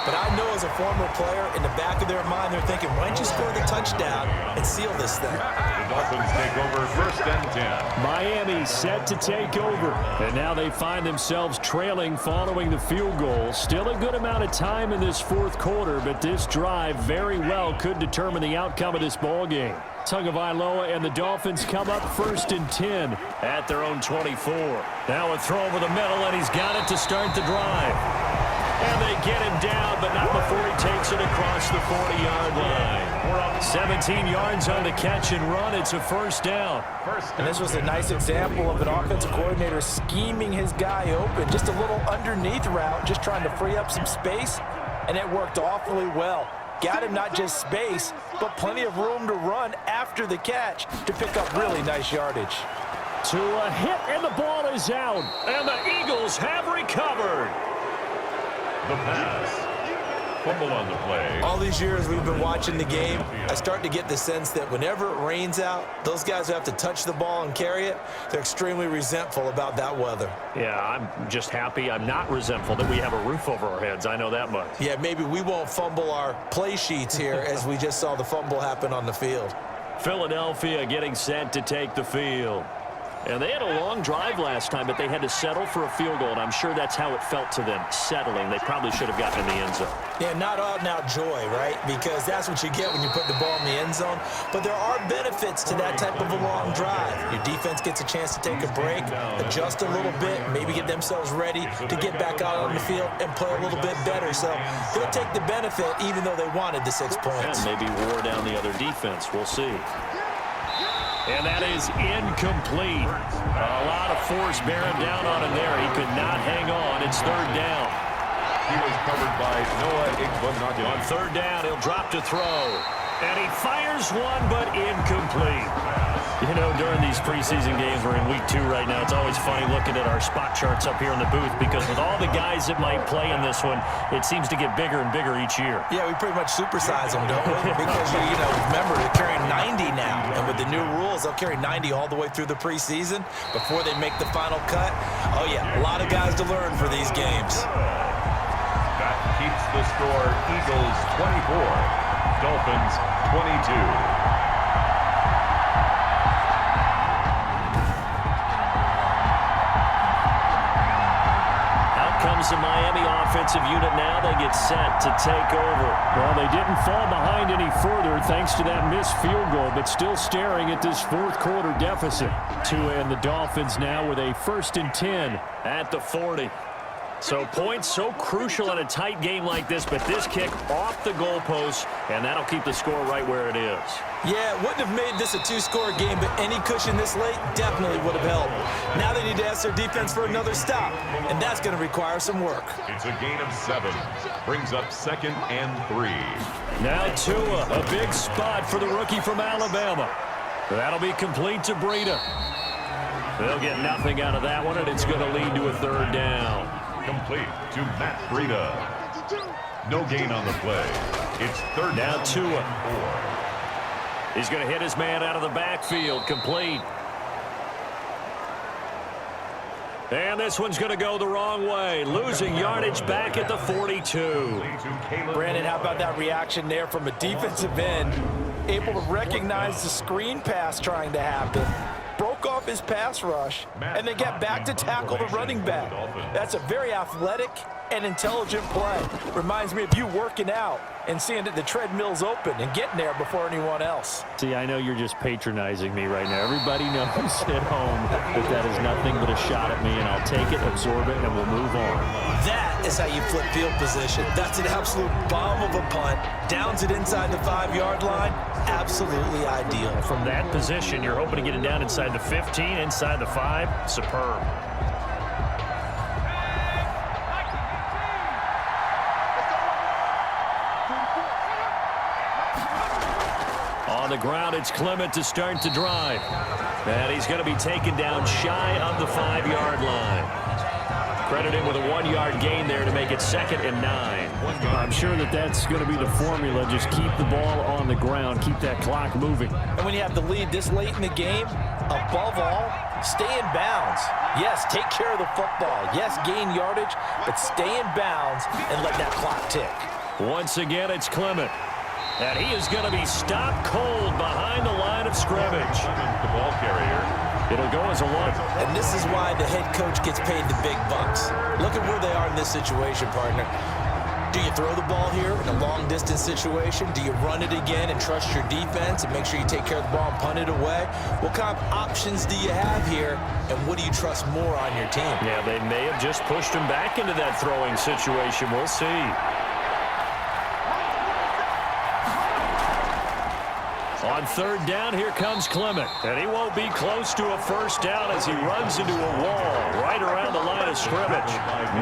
But I know as a former player, in the back of their mind, they're thinking, why don't you score the touchdown and seal this thing? The Dolphins take over 1st and 10. Miami set to take over. And now they find themselves trailing following the field goal. Still a good amount of time in this 4th quarter, but this drive very well could determine the outcome of this ball game. Tagovailoa and the Dolphins come up 1st and 10 at their own 24. Now a throw over the middle, and he's got it to start the drive. And they get him down, but not before he takes it across the 40-yard line. 17 yards on the catch and run. It's a 1st down. And this was a nice example of an offensive coordinator scheming his guy open. Just a little underneath route, just trying to free up some space, and it worked awfully well. Got him not just space, but plenty of room to run after the catch to pick up really nice yardage. To a hit, and the ball is out. And the Eagles have recovered. The pass. Fumble on the play. All these years we've been watching the game, I start to get the sense that whenever it rains out, those guys who have to touch the ball and carry it, they're extremely resentful about that weather. Yeah, I'm just happy. I'm not resentful that we have a roof over our heads. I know that much. Yeah, maybe we won't fumble our play sheets here as we just saw the fumble happen on the field. Philadelphia getting set to take the field. And they had a long drive last time, but they had to settle for a field goal, and I'm sure that's how it felt to them, settling. They probably should have gotten in the end zone. Yeah, not out-and-out joy, right? Because that's what you get when you put the ball in the end zone. But there are benefits to that type of a long drive. Your defense gets a chance to take a break, adjust a little bit, maybe get themselves ready to get back out on the field and play a little bit better. So they'll take the benefit even though they wanted the 6 points. And maybe wore down the other defense. We'll see. And that is incomplete. A lot of force bearing down on him there. He could not hang on. It's 3rd down. He was covered by Noah Igbenogany. On 3rd down, he'll drop to throw. And he fires one, but incomplete. You know, during these preseason games, we're in week 2 right now. It's always funny looking at our spot charts up here in the booth because with all the guys that might play in this one, it seems to get bigger and bigger each year. Yeah, we pretty much supersize them, don't we? Because, you know, remember, they're carrying 90 now. And with the new rules, they'll carry 90 all the way through the preseason before they make the final cut. Oh, yeah, a lot of guys to learn for these games. That keeps the score Eagles 24, Dolphins 22. Comes the Miami offensive unit now. They get set to take over. Well, they didn't fall behind any further thanks to that missed field goal, but still staring at this 4th quarter deficit. Tua and the Dolphins now with a 1st and 10 at the 40. So points so crucial in a tight game like this, but this kick off the goalpost, and that'll keep the score right where it is. Yeah, it wouldn't have made this a 2-score game, but any cushion this late definitely would have helped. Now they need to ask their defense for another stop, and that's going to require some work. It's a gain of 7. Brings up 2nd and 3. Now Tua, a big spot for the rookie from Alabama. That'll be complete to Breida. They'll get nothing out of that one, and it's going to lead to a 3rd down. Complete to Matt Breida. No gain on the play. It's 3rd now down. Tua. He's going to hit his man out of the backfield. Complete. And this one's going to go the wrong way. Losing yardage back at the 42. Brandon, how about that reaction there from a defensive end? Able to recognize the screen pass trying to happen. Broke off his pass rush, and then get back to tackle the running back. That's a very athletic and intelligent play. Reminds me of you working out and seeing that the treadmill's open and getting there before anyone else. See, I know you're just patronizing me right now. Everybody knows at home that is nothing but a shot at me, and I'll take it, absorb it, and we'll move on. That is how you flip field position. That's an absolute bomb of a punt. Downs it inside the 5-yard line. Absolutely ideal. From that position, you're hoping to get it down inside the 15, inside the 5. Superb. the ground, it's Clement to start the drive. And he's going to be taken down shy of the 5-yard line. Credit him with a 1-yard gain there to make it 2nd and 9. I'm sure that's going to be the formula. Just keep the ball on the ground. Keep that clock moving. And when you have the lead this late in the game, above all, stay in bounds. Yes, take care of the football. Yes, gain yardage, but stay in bounds and let that clock tick. Once again, it's Clement. And he is going to be stopped cold behind the line of scrimmage. The ball carrier. It'll go as a 1. And this is why the head coach gets paid the big bucks. Look at where they are in this situation, partner. Do you throw the ball here in a long-distance situation? Do you run it again and trust your defense and make sure you take care of the ball and punt it away? What kind of options do you have here, and what do you trust more on your team? Yeah, they may have just pushed him back into that throwing situation. We'll see. On 3rd down, here comes Clement. And he won't be close to a first down as he runs into a wall right around the line of scrimmage.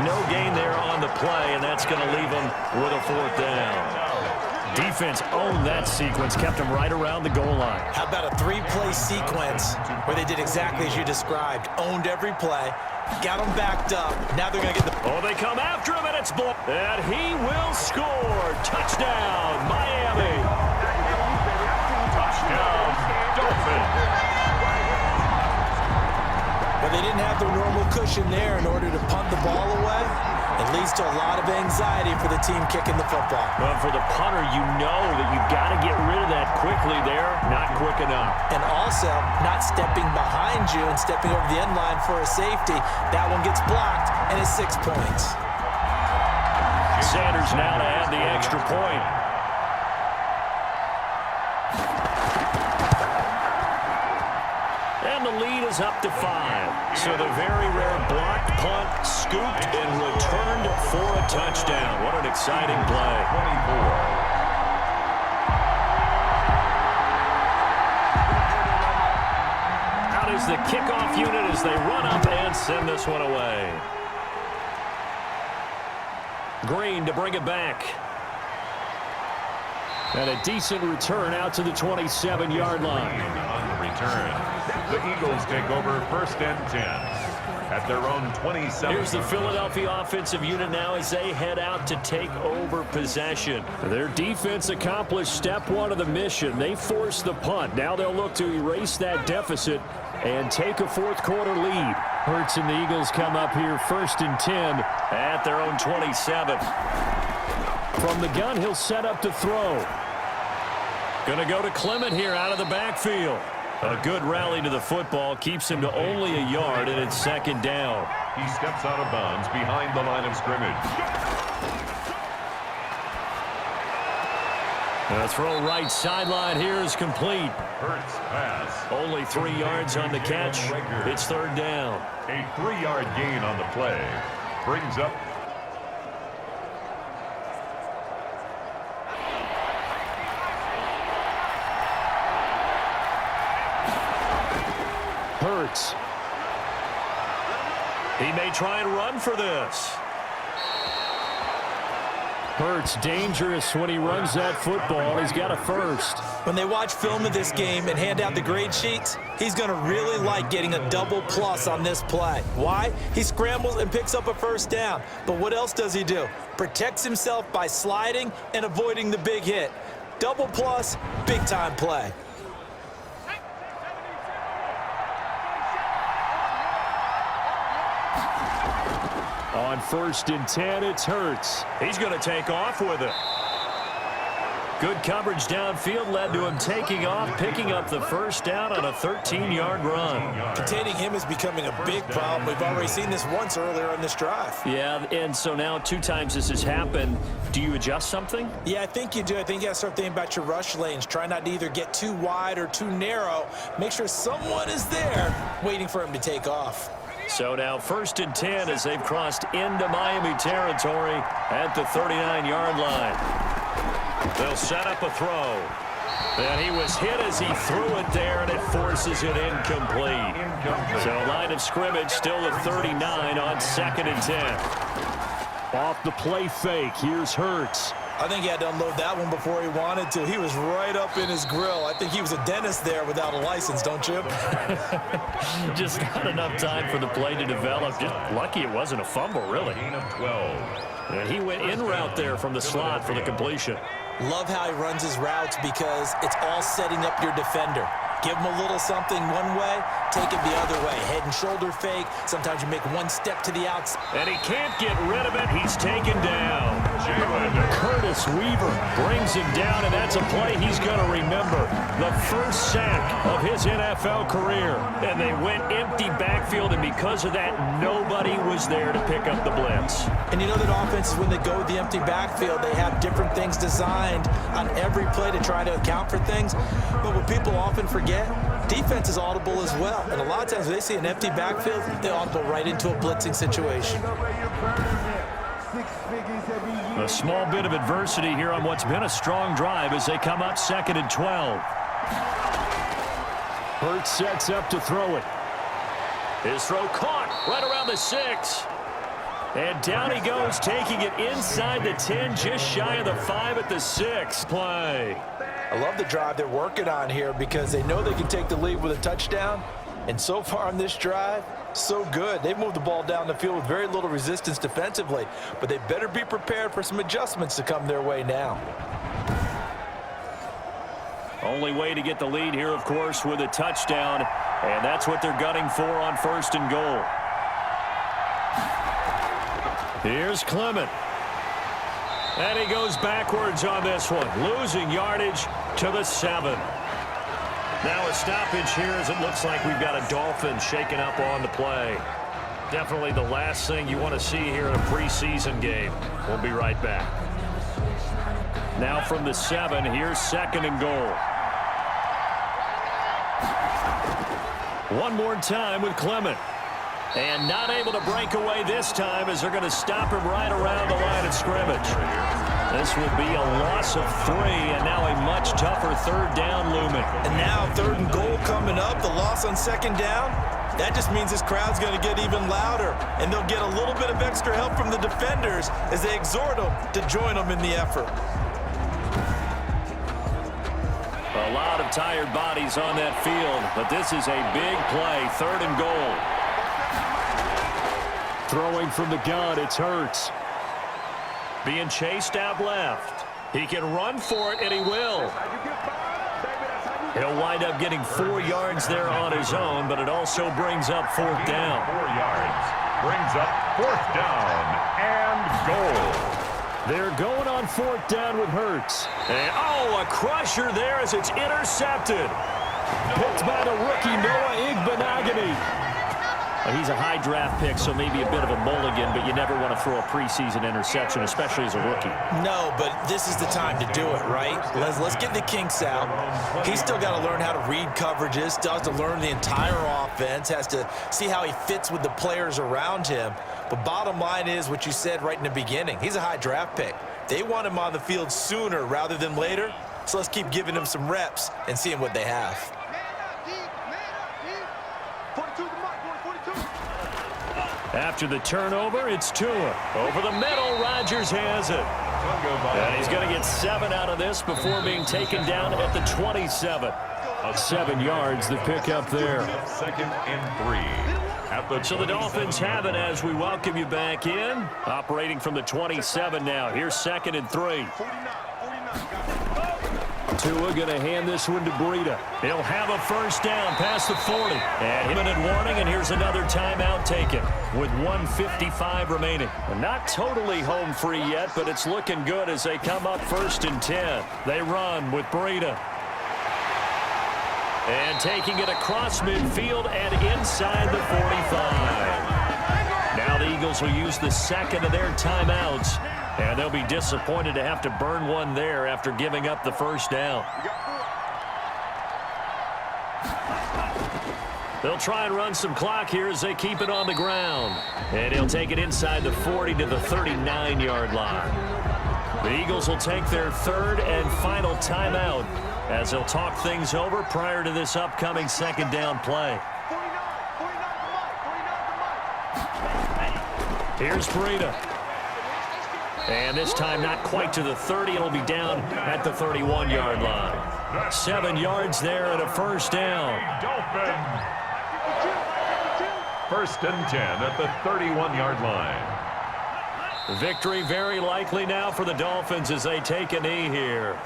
No gain there on the play, and that's going to leave him with a 4th down. Defense owned that sequence, kept him right around the goal line. How about a 3-play sequence where they did exactly as you described? Owned every play, got them backed up. Now they're going to get the... Oh, they come after him, and it's blocked. And he will score. Touchdown, Miami. Dolphins. But they didn't have their normal cushion there in order to punt the ball away. It leads to a lot of anxiety for the team kicking the football. Well, for the punter, you know that you've got to get rid of that quickly there. Not quick enough. And also, not stepping behind you and stepping over the end line for a safety. That one gets blocked, and it's 6 points. Sanders now to add the extra point. And the lead is up to 5. So the very rare blocked punt, scooped and returned for a touchdown. What an exciting play. 24. Out is the kickoff unit as they run up and send this one away. Green to bring it back. And a decent return out to the 27-yard line. On the return, the Eagles take over 1st and 10 at their own 27. Here's the Philadelphia offensive unit now as they head out to take over possession. Their defense accomplished step 1 of the mission. They forced the punt. Now they'll look to erase that deficit and take a 4th quarter lead. Hurts and the Eagles come up here 1st and 10 at their own 27. From the gun, he'll set up to throw. Going to go to Clement here out of the backfield. A good rally to the football keeps him to only a yard, and it's 2nd down. He steps out of bounds behind the line of scrimmage. The throw right sideline here is complete. Hurts pass. Only 3 yards on the catch. It's 3rd down. A 3-yard gain on the play. Brings up Hurts. He may try and run for this. Hurts dangerous when he runs that football. He's got a 1st. When they watch film of this game and hand out the grade sheets, he's going to really like getting a double plus on this play. Why? He scrambles and picks up a 1st down. But what else does he do? Protects himself by sliding and avoiding the big hit. Double plus, big-time play. On 1st and 10, it's Hurts. He's going to take off with it. Good coverage downfield led to him taking off, picking up the 1st down on a 13-yard run. Containing him is becoming a big problem. We've already seen this once earlier on this drive. Yeah, and so now 2 times this has happened. Do you adjust something? Yeah, I think you do. I think you got to start thinking about your rush lanes. Try not to either get too wide or too narrow. Make sure someone is there waiting for him to take off. So now 1st and 10 as they've crossed into Miami territory at the 39-yard line. They'll set up a throw. And he was hit as he threw it there, and it forces it incomplete. So line of scrimmage still at 39 on 2nd and 10. Off the play fake, here's Hurts. I think he had to unload that one before he wanted to. He was right up in his grill. I think he was a dentist there without a license, don't you? Just not enough time for the play to develop. Just lucky it wasn't a fumble, really. Gain of 12. And he went in route there from the slot for the completion. Love how he runs his routes because it's all setting up your defender. Give him a little something one way, take it the other way. Head and shoulder fake. Sometimes you make one step to the outside. And he can't get rid of it. He's taken down. Curtis Weaver brings him down, and that's a play he's going to remember. The first sack of his NFL career. And they went empty backfield, and because of that, nobody was there to pick up the blitz. And you know that offenses, when they go with the empty backfield, they have different things designed on every play to try to account for things. But what people often forget, defense is audible as well. And a lot of times when they see an empty backfield, they audible right into a blitzing situation. A small bit of adversity here on what's been a strong drive as they come up 2nd and 12. Hurts sets up to throw it. His throw caught right around the 6. And down he goes, taking it inside the 10, just shy of the 5 at the 6 play. I love the drive they're working on here because they know they can take the lead with a touchdown. And so far on this drive, so good. They've moved the ball down the field with very little resistance defensively, but they better be prepared for some adjustments to come their way now. Only way to get the lead here, of course, with a touchdown, and that's what they're gunning for on 1st and goal. Here's Clement. And he goes backwards on this one, losing yardage to the 7. Now a stoppage here as it looks like we've got a Dolphins shaking up on the play. Definitely the last thing you want to see here in a preseason game. We'll be right back. Now from the 7, here's 2nd and goal. One more time with Clement. And not able to break away this time as they're going to stop him right around the line of scrimmage. This will be a loss of 3, and now a much tougher 3rd down looming. And now 3rd and goal coming up, the loss on 2nd down. That just means this crowd's going to get even louder, and they'll get a little bit of extra help from the defenders as they exhort them to join them in the effort. A lot of tired bodies on that field, but this is a big play, 3rd and goal. Throwing from the gun, it's Hurts. Being chased out left. He can run for it, and he will. He'll wind up getting 4 yards there on his own, but it also brings up 4th down. 4 yards. Brings up 4th down and goal. They're going on 4th down with Hurts. And, a crusher there as it's intercepted. Picked by the rookie Noah Igbenogany. He's a high draft pick, so maybe a bit of a mulligan, but you never want to throw a preseason interception, especially as a rookie. No, but this is the time to do it, right? Let's get the kinks out. He's still got to learn how to read coverages, still has to learn the entire offense, has to see how he fits with the players around him. But bottom line is what you said right in the beginning. He's a high draft pick. They want him on the field sooner rather than later, so let's keep giving him some reps and seeing what they have. After the turnover, it's Tua. Over the middle, Rodgers has it. And he's going to get 7 out of this before being taken down at the 27. 7 yards, the pickup there. 2nd and 3. So the Dolphins have it as we welcome you back in. Operating from the 27 now. Here's 2nd and 3. Tua going to hand this one to Breida. He'll have a 1st down past the 40. And imminent warning, and here's another timeout taken with 1:55 remaining. And not totally home free yet, but it's looking good as they come up 1st and 10. They run with Breida. And taking it across midfield and inside the 45. Now the Eagles will use the 2nd of their timeouts. And they'll be disappointed to have to burn one there after giving up the 1st down. They'll try and run some clock here as they keep it on the ground. And he'll take it inside the 40 to the 39-yard line. The Eagles will take their 3rd and final timeout as they'll talk things over prior to this upcoming 2nd down play. Here's Breida. And this time not quite to the 30. It'll be down at the 31-yard line. 7 yards there and a first down. Dolphins. First and 10 at the 31-yard line. Victory very likely now for the Dolphins as they take a knee here.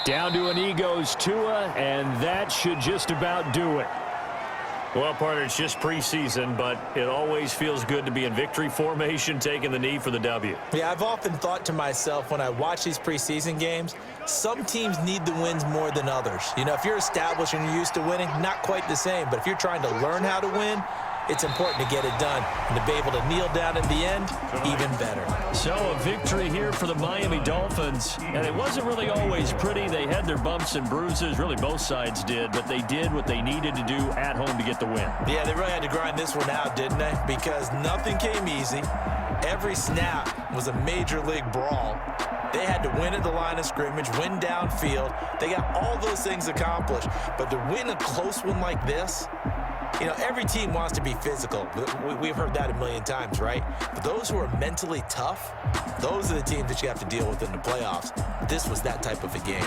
Down to a knee goes Tua, and that should just about do it. Well, partner, it's just preseason, but it always feels good to be in victory formation, taking the knee for the W. Yeah, I've often thought to myself when I watch these preseason games, some teams need the wins more than others. You know, if you're established and you're used to winning, not quite the same. But if you're trying to learn how to win, it's important to get it done. And to be able to kneel down at the end, even better. So a victory here for the Miami Dolphins. And it wasn't really always pretty. They had their bumps and bruises. Really, both sides did. But they did what they needed to do at home to get the win. Yeah, they really had to grind this one out, didn't they? Because nothing came easy. Every snap was a major league brawl. They had to win at the line of scrimmage, win downfield. They got all those things accomplished. But to win a close one like this, you know, every team wants to be physical. We've heard that a million times, right? But those who are mentally tough, those are the teams that you have to deal with in the playoffs. This was that type of a game.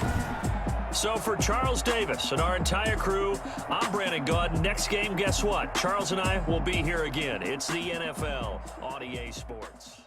So for Charles Davis and our entire crew, I'm Brandon Gaudin. Next game, guess what? Charles and I will be here again. It's the NFL on EA Sports.